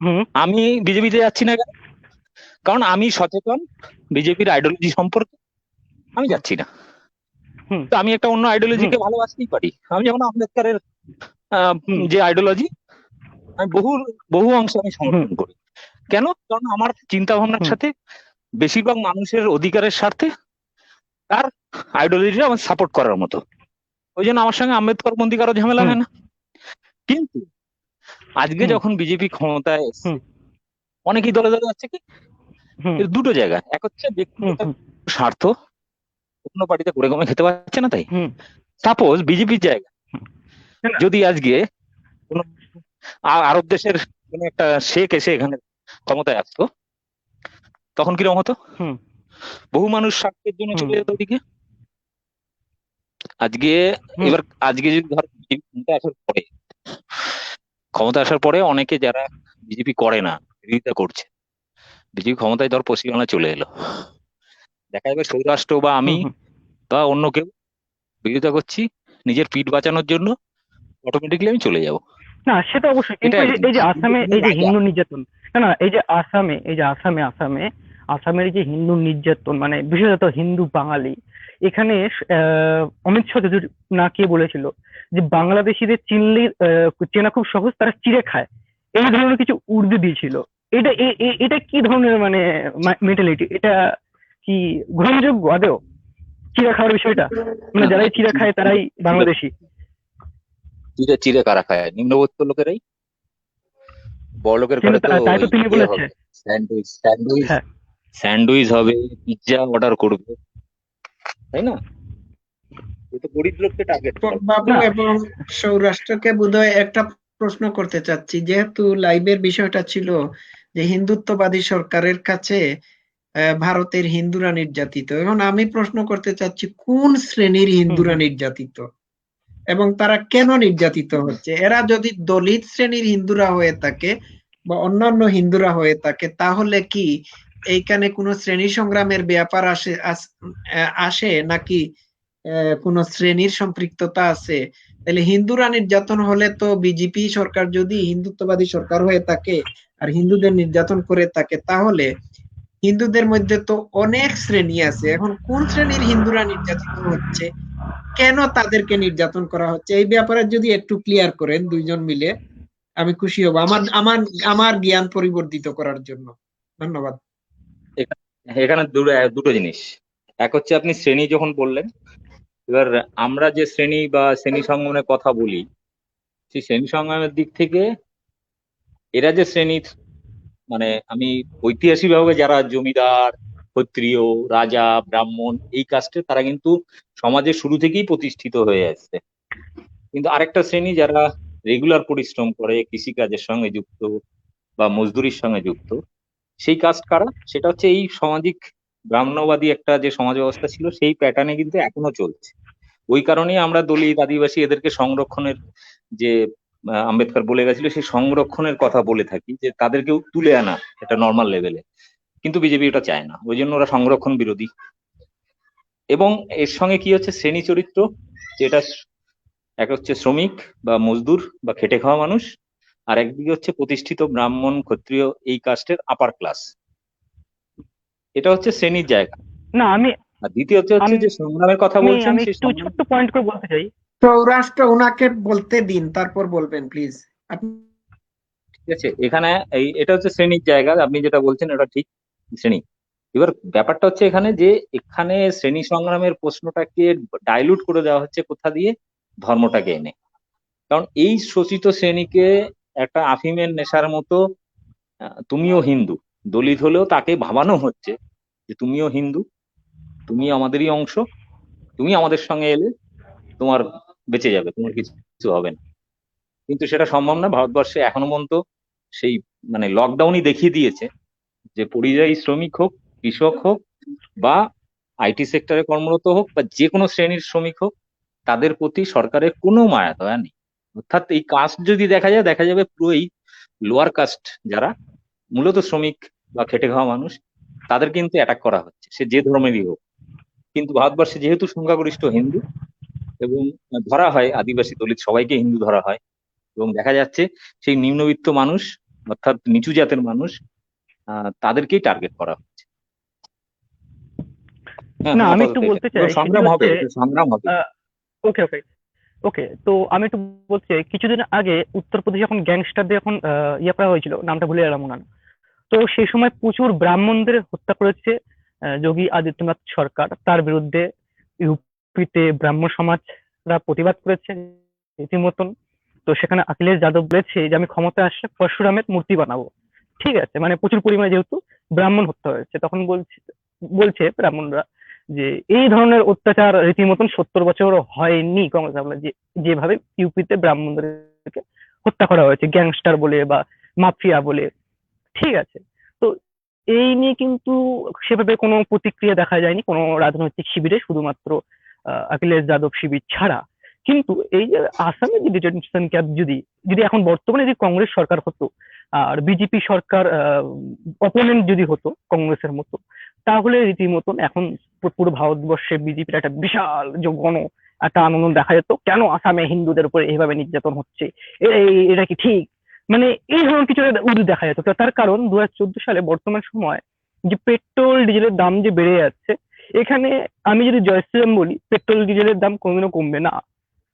হুম আমি বিজেপিতে যাচ্ছি না কেন? কারণ আমি সচেতন বিজেপির আইডিওলজি সম্পর্কে, আমি যাচ্ছি না। হুম তো আমি একটা অন্য হুম আইডিওলজিকে ভালোবাসতেই পারি। আমি যেমন আম্বেদকরের হুম যে আইডিওলজি, আমি বহু বহু অংশে আমি হুম সমর্থন করি। কেন? কারণ আমার চিন্তা ভাবনার হুম সাথে বেশিরভাগ মানুষের অধিকারের স্বার্থে তার আইডিওলজিটা আমার সাপোর্ট করার মতো। ওই জন্য আমার সঙ্গে আম্বেদকর পন্থী কারো ঝামেলা হুম হয় না। কিন্তু আজকে হুম যখন বিজেপি ক্ষমতায় এসছে, হুম অনেকেই দলে দলে যাচ্ছে কি, হুম এর দুটো জায়গা। এক হচ্ছে হুম ব্যক্তিগত হুম স্বার্থ, অন্য পার্টিতে করে কমে খেতে পারছে না তাই। হুম সাপোজ বিজেপির জায়গা না, যদি আজকে কোনো আরব দেশের কোনো একটা শেখ এসে এখানে ক্ষমতায় আসতো, তখন কিরকম হতো? হুম বহু মানুষ স্বার্থের জন্য হুম চলে যেত ওদিকে। আজকে, হুম এবার আজকে যদি ধর বিজেপি ক্ষমতা আসার পরে অনেকে যারা বিজেপি করে না, বিরোধিতা করছে, বিজেপি ক্ষমতায় ধর পশ্চিমবাংলা চলে এলো, দেখা যাবে সৌরাষ্ট্র বা আমি হুম হুম বা অন্য কেউ বিরোধিতা করছি নিজের পিঠ বাঁচানোর জন্য, অটোমেটিকলি আমি চলে যাব। না সেটা অবশ্যই, এটা কিন্তু এই এক যে এই জিনিস। যে কিন্তু আসামে তুমি এই যে রাজা, হিন্দু নির্যাতন, না না এই যে আসামে আসামের এই যে হিন্দু নির্যাতন, মানে বিশেষত হিন্দু বাঙালি, এখানে অমিত শাহ যদি না কে বলেছিল যে বাংলাদেশিদের চিনলে চেনা খুব সহজ, তারা চিড়ে খায়, এই ধরনের কিছু উর্দু দিয়েছিল। এটা কি ধরনের মানে মেন্টালিটি, এটা কি গ্রহণযোগ্য আদৌ চিড়ে খাওয়ার বিষয়টা? মানে না যারাই দেখো, চিড়ে খায় তারাই বাংলাদেশি? চিড়ে চিড়ে কারা খায়? নিম্নবিত্ত লোকেরাই। বড় লোকের কিন্তু ঘরে তো তাই ওই তো তিনি বলেছে। হবে, স্যান্ডউইচ স্যান্ডউইচ হ্যাঁ, স্যান্ডউইচ হবে, পিৎজা অর্ডার করবে, তাই না? এ তো গরিব লোককে টার্গেট দীপক করে। বাবু না এবং সৌরাষ্ট্রকে বোধহয় একটা প্রশ্ন করতে চাচ্ছি, যেহেতু লাইভের বিষয়টা ছিল যে হিন্দুত্ববাদী সরকারের কাছে ভারতের হিন্দুরা নির্যাতিত। এখন আমি প্রশ্ন করতে চাচ্ছি, কোন শ্রেণীর হিন্দুরা নির্যাতিত এবং তারা কেন নির্যাতিত হচ্ছে? এরা যদি দলিত শ্রেণীর হিন্দুরা হয়ে থাকে বা অন্যান্য হিন্দুরা হয়ে থাকে, তাহলে কি এইখানে কোনো শ্রেণী সংগ্রামের ব্যাপার আসে নাকি কোন শ্রেণীর সম্পৃক্ততা আছে? তাহলে হিন্দুরা নির্যাতন হলে তো বিজেপি সরকার যদি হিন্দুত্ববাদী সরকার হয়ে থাকে আর হিন্দুদের নির্যাতন করে থাকে, তাহলে হিন্দুদের মধ্যে তো অনেক শ্রেণী আছে। এখন কোন শ্রেণীর হিন্দুরা নির্যাতিত হচ্ছে, কেন তাদেরকে নির্যাতন করা হচ্ছে, এই ব্যাপারে যদি একটু ক্লিয়ার করেন দুইজন মিলে, আমি খুশি হব আমার আমার আমার জ্ঞান পরিবর্ধিত করার জন্য। ধন্যবাদ। এখানে দুটো জিনিস। এক হচ্ছে আপনি শ্রেণী যখন বললেন, এবার আমরা যে শ্রেণী বা শ্রেণী সংগ্রামের কথা বলি, সেই শ্রেণী সংগ্রামের দিক থেকে এরা যে শ্রেণীর, মানে আমি ঐতিহাসিকভাবে যারা জমিদার, ক্ষত্রিয়, রাজা, ব্রাহ্মণ এই কাস্টে, তারা কিন্তু সমাজের শুরু থেকেই প্রতিষ্ঠিত হয়ে আসছে। কিন্তু আরেকটা শ্রেণী যারা রেগুলার পরিশ্রম করে, কৃষিকাজের সঙ্গে যুক্ত বা মজদুরির সঙ্গে যুক্ত, সেই কাস্ট কারা? সেটা হচ্ছে এই সামাজিক ব্রাহ্মণ্যবাদী একটা যে সমাজ ব্যবস্থা ছিল, সেই প্যাটার্নে কিন্তু এখনো চলছে। ওই কারণেই আমরা দলিত, আদিবাসী এদেরকে সংরক্ষণের যে আম্বেদকর বলে গেছিল, সেই সংরক্ষণের কথা বলে থাকি, যে তাদেরকেও তুলে আনা একটা নর্মাল লেভেলে। কিন্তু বিজেপি ওটা চায় না, ওই জন্য ওরা সংরক্ষণ বিরোধী। এবং এর সঙ্গে কি হচ্ছে, শ্রেণী চরিত্র, যেটা এক হচ্ছে শ্রমিক বা মজদুর বা খেটে খাওয়া মানুষ, আর একদিকে হচ্ছে প্রতিষ্ঠিত ব্রাহ্মণ, ক্ষত্রিয় এই কাস্টের আপার ক্লাস। এটা হচ্ছে শ্রেণীর জায়গা। না আমি আর দ্বিতীয়ত হচ্ছে যে সংগ্রামের কথা আমি বলছেন, আমি সেই একটু ছোট্ট পয়েন্ট করে বলতে চাই। সৌরাষ্ট্র ওনাকে বলতে দিন, তারপর বলবেন প্লিজ আপনি। ঠিক আছে, এখানে এটা হচ্ছে শ্রেণীর জায়গা, আপনি যেটা বলছেন এটা ঠিক, শ্রেণী। এবার ব্যাপারটা হচ্ছে এখানে যে এখানে শ্রেণী সংগ্রামের প্রশ্নটাকে ডাইলুট করে দেওয়া হচ্ছে কোথা দিয়ে? ধর্মটাকে এনে। কারণ এই শোষিত শ্রেণীকে একটা আফিমের নেশার মতো তুমিও হিন্দু, দলিত হলেও তাকে ভাবানো হচ্ছে যে তুমিও হিন্দু, তুমি আমাদেরই অংশ, তুমি আমাদের সঙ্গে এলে তোমার বেঁচে যাবে, তোমার কিছু হবে না। কিন্তু সেটা সম্ভব না। ভারতবর্ষে এখনো পর্যন্ত সেই মানে লকডাউনই দেখিয়ে দিয়েছে যে পরিযায়ী শ্রমিক হোক, কৃষক হোক, বা আইটি সেক্টরে কর্মরত হোক, বা যে কোনো শ্রেণীর শ্রমিক হোক, তাদের প্রতি সরকারের কোনো মায়া দয়া নেই। অর্থাৎ এই কাস্ট যদি দেখা যায়, দেখা যাবে পুরো এই লোয়ার কাস্ট যারা মূলত শ্রমিক বা খেটে খাওয়া মানুষ, তাদের কিন্তু অ্যাটাক করা হচ্ছে, সে যে ধর্মেরই হোক। কিন্তু ভারতবর্ষে যেহেতু সংখ্যাগরিষ্ঠ হিন্দু, এবং ধরা হয় আদিবাসী, দলিত সবাইকে হিন্দু ধরা হয়, এবং দেখা যাচ্ছে সেই নিম্নবিত্ত মানুষ, অর্থাৎ নিচু জাতের মানুষ, তাদেরকেই টার্গেট করা হচ্ছে। হ্যাঁ, না আমি আপাতত একটু এটা। বলতে এবার চাই সেটি সংগ্রাম হবে, হচ্ছে এটা সংগ্রাম হবে। ওকে ওকে ওকে, তো আমি একটু বলতে চাই, কিছুদিন আগে উত্তরপ্রদেশে যখন গ্যাংস্টারদের যখন ইয়ে করা হয়েছিল, নামটা ভুলে গেলাম ওনার, তো সেই সময় প্রচুর ব্রাহ্মণদের হত্যা করেছে যোগী আদিত্যনাথ সরকার। তার বিরুদ্ধে ইউপিতে ব্রাহ্মণ সমাজরা প্রতিবাদ করেছে রীতিমতন। তো সেখানে অখিলেশ যাদব বলেছে যে আমি ক্ষমতায় আসলে পরশুরামের মূর্তি বানাবো। ঠিক আছে, মানে প্রচুর পরিমাণে যেহেতু ব্রাহ্মণ হত্যা হয়েছে, তখন বলছে ব্রাহ্মণরা যে এই ধরনের অত্যাচার রীতিমতন 70 বছর হয়নি কংগ্রেস আমলে, যেভাবে ইউপিতে ব্রাহ্মণদেরকে হত্যা করা হয়েছে গ্যাংস্টার বলে বা মাফিয়া বলে। ঠিক আছে, তো এই নিয়ে কিন্তু সেভাবে কোনো প্রতিক্রিয়া দেখা যায়নি কোনো রাজনৈতিক শিবিরে, শুধুমাত্র অখিলেশ যাদব শিবির ছাড়া। কিন্তু এই যে আসামে যে ডিটেনশন ক্যাম্প, যদি যদি এখন বর্তমানে যদি কংগ্রেস সরকার হতো আর বিজেপি সরকার অপোনেন্ট যদি হতো কংগ্রেসের মতো, তাহলে রীতিমতন এখন পুরো ভারতবর্ষে বিজেপির একটা বিশাল যে একটা আনন্দ দেখা যেত, কেন আসামে হিন্দুদের উপরে এইভাবে নির্যাতন হচ্ছে, এটা কি ঠিক, মানে এই ধরনের কিছু একটা উদ্যোগ দেখা যেত। তার কারণ 2014 সালে বর্তমান সময় যে পেট্রোল ডিজেলের দাম যে বেড়ে যাচ্ছে, এখানে আমি যদি জয় শ্রীরাম বলি, পেট্রোল ডিজেলের দাম কোনোদিনও কমবে না।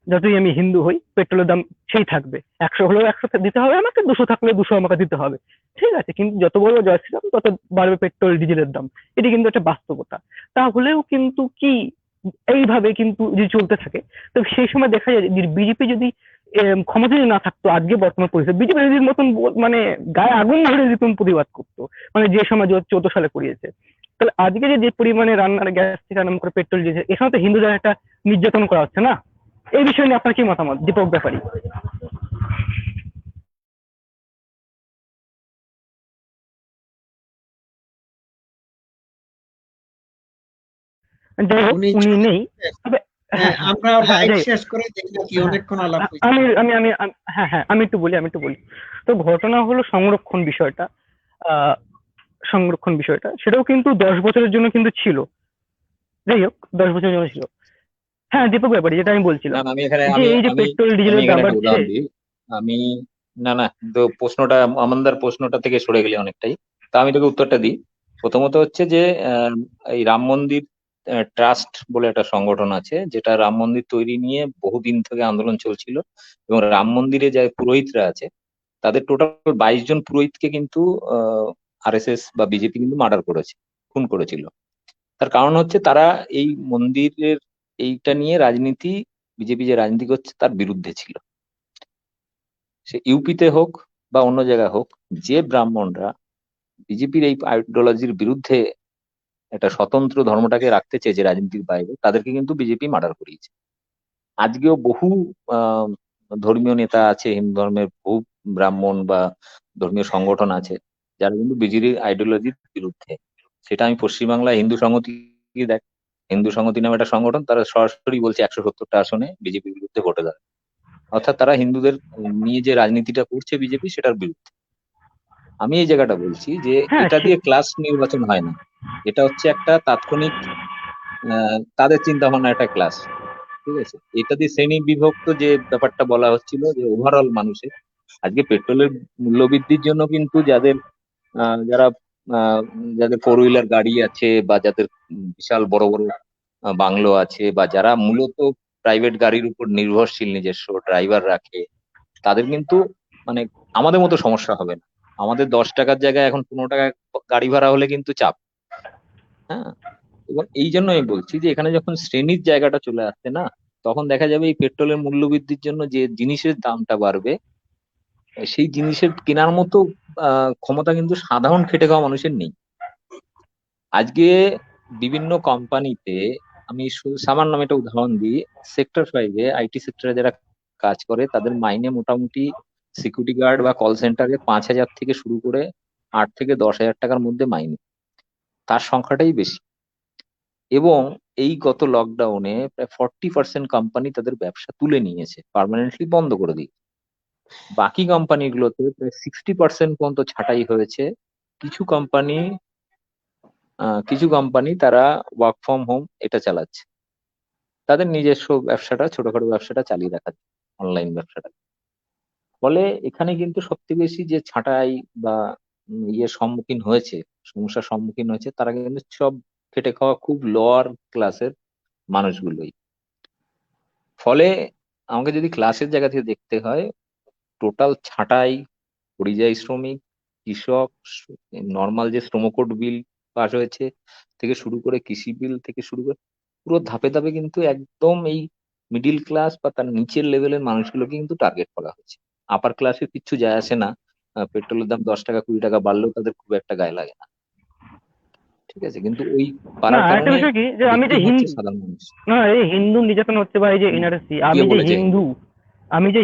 যতই আমি হিন্দু হই, পেট্রোলের দাম সেই থাকবে। 100 হলেও 100 দিতে হবে আমাকে, 200 থাকলে 200 আমাকে দিতে হবে। ঠিক আছে, কিন্তু যত বড় জয় শ্রীরাম তত বাড়বে পেট্রোল ডিজেলের দাম। এটি কিন্তু একটা বাস্তবতা। তাহলেও কিন্তু কি এইভাবে কিন্তু যদি চলতে থাকে, তো সেই সময় দেখা যায় যে বিজেপি যদি ক্ষমতা যদি না থাকতো, আজকে বর্তমান পরিস্থিতি বিজেপি যদি মতন মানে গায়ে আগুন ধরে যেরকম প্রতিবাদ করতো, মানে যে সময় 2014 সালে করিয়েছে, তাহলে আজকে যে পরিমাণে রান্নার গ্যাস থেকে আরম্ভ করে পেট্রোল ডিজেল, এখানে তো হিন্দুদের একটা নির্যাতন করা হচ্ছে না। এই বিষয় নিয়ে আপনার কি মতামত, দীপক ব্যাপারী? যাই হোক উনি উনি চলে নেই। গেছেন। তবে হ্যাঁ হ্যাঁ আমরা হ্যাঁ লাইভ যাই হোক, শেষ করে দেখি নাকি হ্যাঁ অনেকক্ষণ আলাপ আ- হয়েছে। আমি আমি আমি হ্যাঁ হ্যাঁ আমি একটু বলি। তো ঘটনা হলো সংরক্ষণ বিষয়টা, আহ সংরক্ষণ বিষয়টা সেটাও কিন্তু 10 বছরের জন্য কিন্তু ছিল। যাই হোক 10 বছরের জন্য ছিল। হ্যাঁ দীপক ব্যাপারী যেটা আমি না বলছিলাম, না, আমি এখানে যে আমি এই যে আমি পেট্রোল আমি ডিজেলের দাম এখানে একটা বাড়ছে। উদাহরণ দিই। আমি না না, তো প্রশ্নটা আমাদের প্রশ্নটা থেকে সরে গেলে অনেকটাই। তা আমি তোকে উত্তরটা দিই। প্রথমত হচ্ছে যে এই রাম মন্দির ট্রাস্ট বলে একটা সংগঠন আছে, যেটা রাম মন্দির তৈরি নিয়ে বহুদিন থেকে আন্দোলন চলছিল। এবং রাম মন্দিরে যে পুরোহিতরা আছে, তাদের টোটাল 22 জন পুরোহিতকে কিন্তু আরএসএস বা বিজেপি কিন্তু মার্ডার করেছে, খুন করেছিল। তার কারণ হচ্ছে তারা এই মন্দিরের এইটা নিয়ে রাজনীতি, বিজেপি যে রাজনীতি করছে তার বিরুদ্ধে ছিল। সে ইউপিতে হোক বা অন্য জায়গায় হোক, যে ব্রাহ্মণরা বিজেপির এই আইডিওলজির বিরুদ্ধে একটা স্বতন্ত্র ধর্মটাকে রাখতে চেয়েছে রাজনীতির বাইরে, তাদেরকে কিন্তু বিজেপি মার্ডার করিয়েছে। আজকেও বহু আহ ধর্মীয় নেতা আছে, হিন্দু ধর্মের বহু ব্রাহ্মণ বা ধর্মীয় সংগঠন আছে যারা কিন্তু বিজেপির আইডিওলজির বিরুদ্ধে। সেটা আমি পশ্চিমবাংলায় হিন্দু সংহতি দেখ, হিন্দু সংহতি নামে একটা সংগঠন, তারা সরাসরি বলছে 170টা আসনে বিজেপির বিরুদ্ধে ভোটে দাঁড়াবে। অর্থাৎ তারা হিন্দুদের নিয়ে যে রাজনীতিটা করছে বিজেপি, সেটার বিরুদ্ধে। আমি এই জায়গাটা বলছি যে হ্যাঁ এটা দিয়ে ক্লাস নির্বাচন হয় না। এটা হচ্ছে একটা তাৎক্ষণিক তাদের চিন্তা ভাবনা একটা ক্লাস। ঠিক আছে, এটা দিয়ে শ্রেণী বিভক্ত যে ব্যাপারটা বলা হচ্ছিল, যে ওভারঅল মানুষের আজকে পেট্রোলের মূল্য বৃদ্ধির জন্য কিন্তু যারা যাদের ফোর হুইলার গাড়ি আছে, বা যাদের বিশাল বড় বড় বাংলো আছে, বা যারা মূলত প্রাইভেট গাড়ির উপর নির্ভরশীল, নিজস্ব ড্রাইভার রাখে, তাদের কিন্তু মানে আমাদের মতো সমস্যা হবে না। আমাদের 10 টাকার জায়গায় এখন 15 টাকা গাড়ি ভাড়া হলে কিন্তু চাপ। হ্যাঁ, এবং এই জন্য আমি বলছি যে এখানে যখন শ্রেণীর জায়গাটা চলে আসছে না, তখন দেখা যাবে এই পেট্রোলের মূল্য বৃদ্ধির জন্য যে জিনিসের দামটা বাড়বে, সেই জিনিসের কেনার মতো ক্ষমতা কিন্তু সাধারণ খেটে খাওয়া মানুষের নেই। আজকে বিভিন্ন কোম্পানিতে, আমি সামান্য আমি একটা উদাহরণ দিই, সেক্টর 5-এ আইটি সেক্টরে যারা কাজ করে তাদের মাইনে মোটামুটি সিকিউরিটি গার্ড বা কল সেন্টারে 5,000 থেকে শুরু করে 8 থেকে 10 হাজার টাকার মধ্যে মাইনে। তার সংখ্যাটাই বেশি। এবং এই গত লকডাউনে প্রায় 40% কোম্পানি তাদের ব্যবসা তুলে নিয়েছে, পার্মানেন্টলি বন্ধ করে দিয়েছে। বাকি কোম্পানিগুলোতে প্রায় 60% পর্যন্ত ছাঁটাই হয়েছে। কিছু কোম্পানি কিছু কোম্পানি তারা ওয়ার্ক ফ্রম হোম এটা চালাচ্ছে, তাদের নিজস্ব ব্যবসাটা, ছোটখাটো ব্যবসাটা চালিয়ে রাখার, অনলাইন ব্যবসাটা। ফলে এখানে কিন্তু সবথেকে বেশি যে ছাঁটাই বা ইয়ের সম্মুখীন হয়েছে, সমস্যার সম্মুখীন হয়েছে, তারা কিন্তু সব খেটে খাওয়া খুব লোয়ার ক্লাসের মানুষগুলোই। ফলে আমাকে যদি ক্লাসের জায়গা থেকে দেখতে হয়, টোটাল ছাঁটাই, পরিযায়ী শ্রমিক, কৃষক, নর্মাল যে শ্রম কোড বিল পাস হয়েছে থেকে শুরু করে, কৃষি বিল থেকে শুরু করে, পুরো ধাপে ধাপে কিন্তু একদম এই মিডিল ক্লাস বা তার নিচের লেভেলের মানুষগুলোকে কিন্তু টার্গেট করা হয়েছে। আপার ক্লাসে কিচ্ছু যায় আসে না, পেট্রোলের দাম 10 টাকা 20 টাকা বাড়লেও তাদের খুব একটা গায়ে লাগে না। ঠিক আছে, কিন্তু ওই না পারার একটা কারণে বিষয় কি, যে আমি যে ভিকটিম হচ্ছে হিন্দু, সাধারণ মানুষ। না এই হিন্দু নির্যাতন হচ্ছে বা এই যে হুম, এনআরসি, কে আমি যে বলেছে হিন্দু, হিন্দু? আমি যে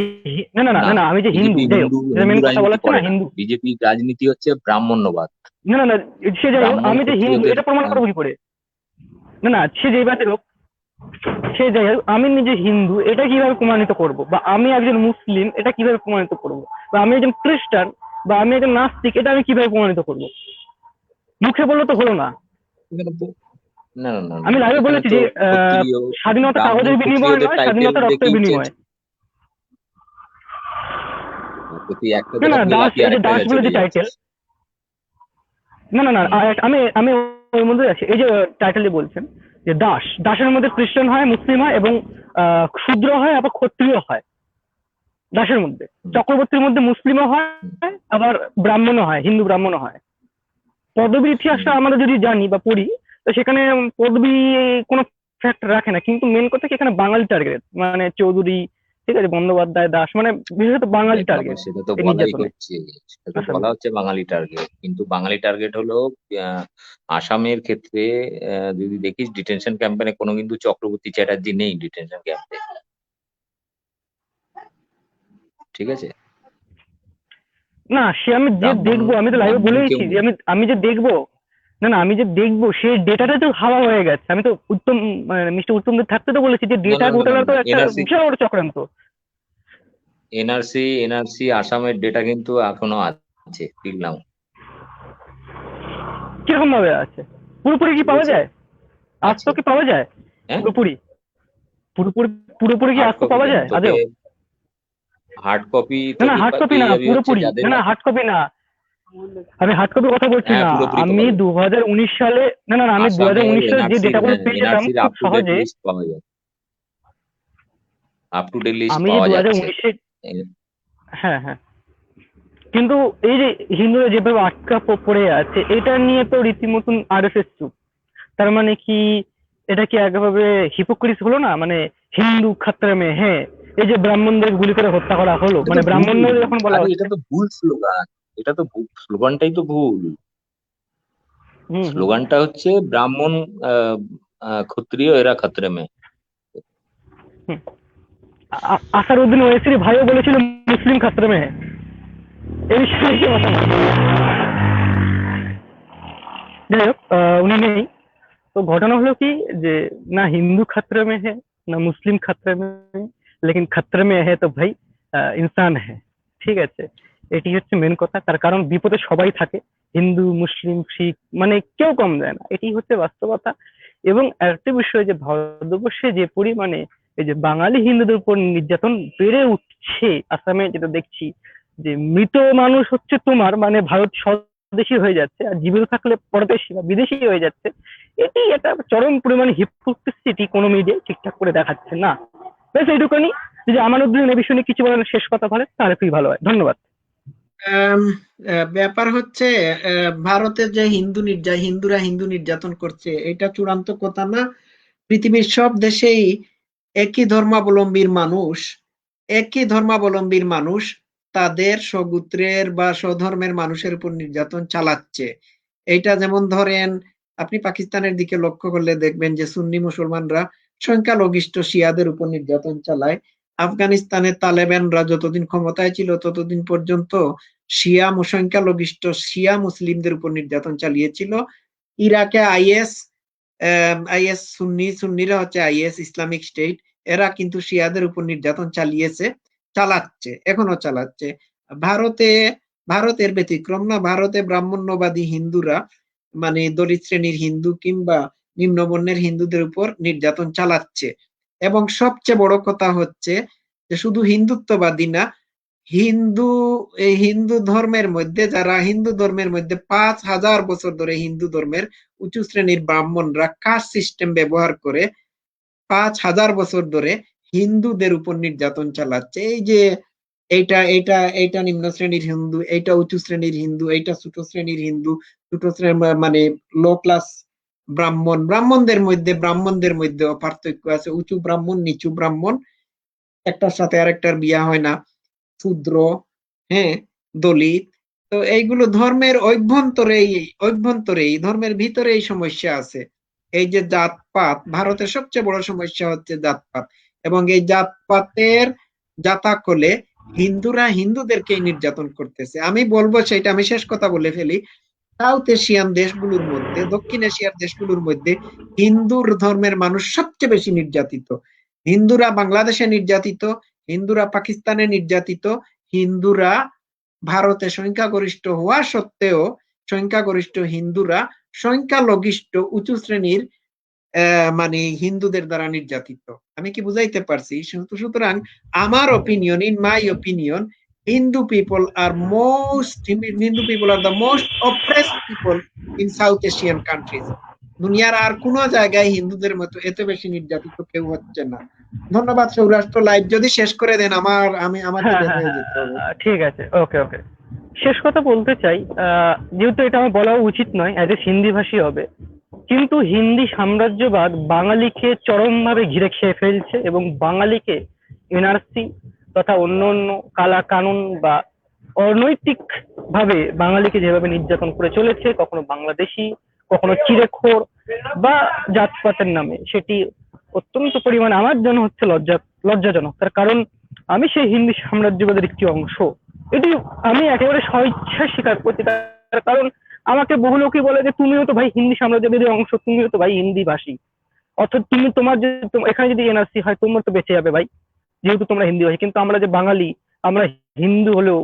না না না না, না না আমি যে হিন্দু, বিজেপি যাই হোক হিন্দু যেটা হিন্দু মেন কথা রাজনীতি বলাচ্ছে না করে না। হিন্দু। বিজেপি রাজনীতি হচ্ছে ব্রাহ্মণ্যবাদ। না না না সে যাই হোক, ব্রাহ্মণ আমি যে হিন্দু ক্ষত্রিয়দের এটা প্রমাণ করবো কি করে? না না সে যেই বাতে হোক, সে যাই হোক, আমি নিজে হিন্দু এটা কিভাবে প্রমাণিত করব, বা আমি একজন মুসলিম এটা কিভাবে প্রমাণিত করব, বা আমি একজন খ্রিস্টান বা আমি একজন নাস্তিক এটা আমি কিভাবে প্রমাণিত করব? মুখে বললে তো হলো না। এখানে তো না না না না আমি না, লাইভে এখানে বলেছি তো যে ক্ষত্রিয় স্বাধীনতা ব্রাহ্মণ কাগজের বিনিময়ে ক্ষত্রিয়দের নয়, টাইটেল স্বাধীনতা রক্তের দেখেই বিনিময়ে। তো তুই একটা না কথা না বলে দাস, লাফিয়ে এই যে আরেকটা দাস জায়গায় বলে চলে যে টাইটেল, যাচ্ছিস। না না না হুম। আমি আমি ওর মধ্যে আছি। এই যে টাইটেলে বলছেন যে দাস, দাসের মধ্যে খ্রিস্টান হয়, মুসলিম হয় এবং শূদ্র হয়, আবার ক্ষত্রিয় হয় দাসের মধ্যে। হুম। চক্রবর্তীর মধ্যে মুসলিমও হয়, হুম। আবার ব্রাহ্মণও হয়, হিন্দু ব্রাহ্মণও হয়। পদবীর হুম। ইতিহাসটা আমরা যদি জানি বা পড়ি, তো সেখানে পদবী কোনো ফ্যাক্ট রাখে না, কিন্তু মেন কথা কি এখানে বাঙালি টার্গেট, মানে চৌধুরী, ঠিক আছে, বন্দ্যোপাধ্যায়, দাস, মানে বিশেষত বাঙালি আরে বাবা, টার্গেট সেটা তো এই বলাই নির্যাতনে হচ্ছে, সেটা তো বলা আসামে। হচ্ছে বাঙালি টার্গেট, কিন্তু বাঙালি টার্গেট হলো আহ, আসামের ক্ষেত্রে যদি দেখিস ডিটেনশন ক্যাম্পে কোনো কিন্তু চক্রবর্তী চ্যাটার্জি নেই ডিটেনশন ক্যাম্পে। ঠিক আছে, না সে আমি যে ব্রাহ্মণ দেখবো, আমি তো লাইভে ব্রাহ্মণ কেউ বলেইছি যে নেই। আমি আমি যে দেখবো, না না, আমি যে দেখবো সেই ডেটাটা তো হাওয়া হয়ে গেছে। আমি তো উত্তম মিস্টার উত্তমদের থাকতে তো বলেছি যে ডেটা ঘোটালা তো একটা এনআরসি বিশাল বড় চক্রান্ত। এনআরসি আসামের ডেটা কিন্তু এখনো আছে টিল নাও। কিরকম ভাবে আছে? পুরোপুরি কি পাওয়া যায়? আজ আছে। তো কি পাওয়া যায় হ্যাঁ, পুরোপুরি? পুরোপুরি পুরোপুরি কি হার্ড আজ তো কপি পাওয়া কেন যায় তোকে? আদেও? হার্ড কপি না না, হার্ড কপি পেয়ে না, যাবি হচ্ছে পুরোপুরি। যাদের না না, হার্ড কপি না, আমি হার্ড কপির কথা বলছি হ্যাঁ না। পুরোপুরি তো আমি পাবে। 2019 সালে, না না না, আমি আসামের 2019 সালে যে এনআরসির ডেটাগুলো পেয়ে যেতাম এনআরসির খুব আপ টু ডেট সহজে। লিস্ট পাওয়া যায়, আপ টু ডেট লিস্ট আমি যে পাওয়া যাচ্ছে। 2019-এ, হ্যাঁ হ্যাঁ, কিন্তু এই যে হিন্দুরা যেভাবে আটকা পড়ে আছে, এটা নিয়ে তো রীতিমতন আরএসএস চুপ। তার মানে কি এটা কি একভাবে হিপোক্রিস হলো না? মানে হিন্দু খাতরা মে হ্যাঁ, এই যে ব্রাহ্মণদের গুলি করে হত্যা করা হলো, এটা মানে তো ভুল। ব্রাহ্মণদের যখন বলা আরে হচ্ছে। এটা তো ভুল স্লোগান, এটা তো স্লোগানটাই তো ভুল। হুম হুম। স্লোগানটা হচ্ছে ব্রাহ্মণ ক্ষত্রিয় এরা খাতরে মে। আসারউদ্দিন ওয়েসির ভাইও বলেছিল মুসলিম খাতরা মে হ্যাঁ। এই বিষয়ে কি মতামত? যাই হোক, উনি নেই। তো ঘটনা হলো কি যে না হিন্দু खतरे में है না মুসলিম खतरे में है, लेकिन खतरे में है तो भाई इंसान है। ঠিক আছে, এটি হচ্ছে মেন কথা। তার কারণ বিপদে সবাই থাকে, হিন্দু মুসলিম শিখ মানে কেউ কম যায় না, এটি হচ্ছে বাস্তবতা। এবং একটা বিষয় যে ভারতবর্ষে যে পরিমাণে এই যে বাঙালি হিন্দুদের উপর নির্যাতন বেড়ে উঠছে, আসামে যেটা দেখছি যে মৃত মানুষ হচ্ছে তোমার মানে ভারত স্বদেশী হয়ে যাচ্ছে, আর জীবিত থাকলে পরদেশী বা বিদেশি হয়ে যাচ্ছে। এটি একটা চরম পরিমাণে হিপোক্রিসিটি, কোনো মিডিয়া ঠিকঠাক করে দেখাচ্ছে না। বেশ এইটুকুনি। যদি আমানুদ্দিন এই বিষয়ে নিয়ে কিছু বলার শেষ কথা বলে তাহলে খুবই ভালো হয়। ধন্যবাদ। আম, ব্যাপার হচ্ছে ভারতের যে হিন্দুরা হিন্দু নির্যাতন করছে এটা চূড়ান্ত কথা না। পৃথিবীর সব দেশেই একই ধর্মাবলম্বীর মানুষ তাদের স্বগোত্রের বা স্বধর্মের মানুষের উপর নির্যাতন চালাচ্ছে। এইটা যেমন ধরেন আপনি পাকিস্তানের দিকে লক্ষ্য করলে দেখবেন যে সুন্নি মুসলমানরা সংখ্যালঘিষ্ঠ শিয়াদের উপর নির্যাতন চালায়। আফগানিস্তানে তালেবানরা যতদিন ক্ষমতায় ছিল ততদিন পর্যন্ত সংখ্যালঘিষ্ঠ শিয়া মুসলিমদের উপর নির্যাতন চালিয়েছিল। ইরাকে আইএস সুন্নিরা হচ্ছে আইএস ইসলামিক স্টেট, এরা কিন্তু শিয়াদের উপর নির্যাতন চালাচ্ছে, এখনো চালাচ্ছে। ভারতের ব্যতিক্রম না। ভারতে ব্রাহ্মণ্যবাদী হিন্দুরা মানে দলিত শ্রেণীর হিন্দু কিংবা নিম্নবর্ণের হিন্দুদের উপর নির্যাতন চালাচ্ছে। এবং সবচেয়ে বড় কথা হচ্ছে যে শুধু হিন্দুত্ববাদী না, হিন্দু ধর্মের মধ্যে যারা হিন্দু ধর্মের মধ্যে 5000 বছর ধরে হিন্দু ধর্মের উঁচু শ্রেণীর ব্রাহ্মণরা কাস্ট সিস্টেম ব্যবহার করে 5000 বছর ধরে হিন্দুদের উপর নির্যাতন চালাচ্ছে। এই যে এইটা নিম্ন শ্রেণীর হিন্দু, এইটা উঁচু শ্রেণীর হিন্দু, এইটা ছোট শ্রেণীর হিন্দু, ছোট শ্রেণীর মানে লো ক্লাস ব্রাহ্মণদের মধ্যে পার্থক্য আছে। উঁচু ব্রাহ্মণ নিচু ব্রাহ্মণ, একটার সাথে আরেকটার বিয়া হয় না, শূদ্র, হ্যাঁ, দলিত। তো এইগুলো ধর্মের অভ্যন্তরেই ধর্মের ভিতরে এই সমস্যা আছে। এই যে জাতপাত, ভারতের সবচেয়ে বড় সমস্যা হচ্ছে জাতপাত। এবং এই জাতপাতের জাতাকলে হিন্দুরা হিন্দুদেরকে নির্যাতন করতেছে। আমি বলবো সেটা, আমি শেষ কথা বলে ফেলি, সাউথ এশিয়ান দেশগুলোর মধ্যে, দক্ষিণ এশিয়ার দেশগুলোর মধ্যে হিন্দুর ধর্মের মানুষ সবচেয়ে বেশি নির্যাতিত। হিন্দুরা বাংলাদেশে নির্যাতিত, হিন্দুরা পাকিস্তানে নির্যাতিত, হিন্দুরা ভারতে সংখ্যাগরিষ্ঠ হওয়া সত্ত্বেও সংখ্যাগরিষ্ঠ হিন্দুরা সংখ্যালঘিষ্ঠ উঁচু শ্রেণীর মানে হিন্দুদের দ্বারা নির্যাতিত। আমি কি বুঝাইতে পারছি? সুতরাং আমার opinion, in my opinion, Hindu people are the most oppressed people in South Asian countries. দুনিয়ার আর কোন জায়গায় হিন্দুদের মতো এত বেশি নির্যাতিত কেউ হচ্ছে না। ধন্যবাদ সৌরাষ্ট্র। লাইভ যদি শেষ করে দেন, আমাকে বের হয়ে যেতে হবে। ঠিক আছে, ওকে ওকে। শেষ কথা বলতে চাই, যেহেতু এটা আমার বলা উচিত নয়, অ্যাজ এ হিন্দি ভাষী হবে, কিন্তু হিন্দি সাম্রাজ্যবাদ বাঙালিকে চরমভাবে ঘিরে খেয়ে ফেলছে এবং বাঙালিকে এনআরসি তথা অন্য অন্য কালা কানুন বা অনৈতিক ভাবে বাঙালিকে যেভাবে নির্যাতন করে চলেছে, কখনো বাংলাদেশি, কখনো চিড়েখোর বা জাতপাতের নামে, সেটি অত্যন্ত পরিমাণে আমার জন্য হচ্ছে লজ্জাজনক। তার কারণ আমি সেই হিন্দি সাম্রাজ্যবাদের একটি অংশ, এটি আমি একেবারে স্বইচ্ছায় স্বীকার করছি। তার কারণ আমাকে বহু লোকই বলে যে তুমিও তো ভাই হিন্দি সাম্রাজ্যবাদী অংশ, তুমিও তো ভাই হিন্দি ভাষী, অর্থাৎ তুমি তোমার যে এখানে যদি এনআরসি হয় তোমার তো বেঁচে যাবে ভাই, যেহেতু তোমরা হিন্দি ভাষী। কিন্তু আমরা যে বাঙালি, আমরা হিন্দু হলেও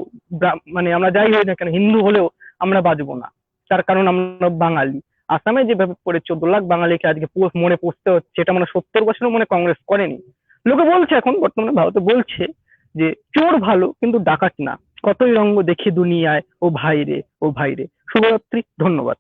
মানে আমরা যাই হই না কেন হিন্দু হলেও আমরা বাঁচবো না, তার কারণ আমরা বাঙালি। আসামে যেভাবে পড়ে 14 লাখ বাঙালিকে আজকে মনে পুষতে হচ্ছে, এটা মানে 70 বছরের মনে কংগ্রেস করেনি। লোকে বলছে এখন বর্তমানে ভারতে বলছে যে চোর ভালো কিন্তু ডাকাত না, কতই রঙ্গ দেখি দুনিয়ায় ও ভাইরে ও ভাইরে। শুভরাত্রি, ধন্যবাদ।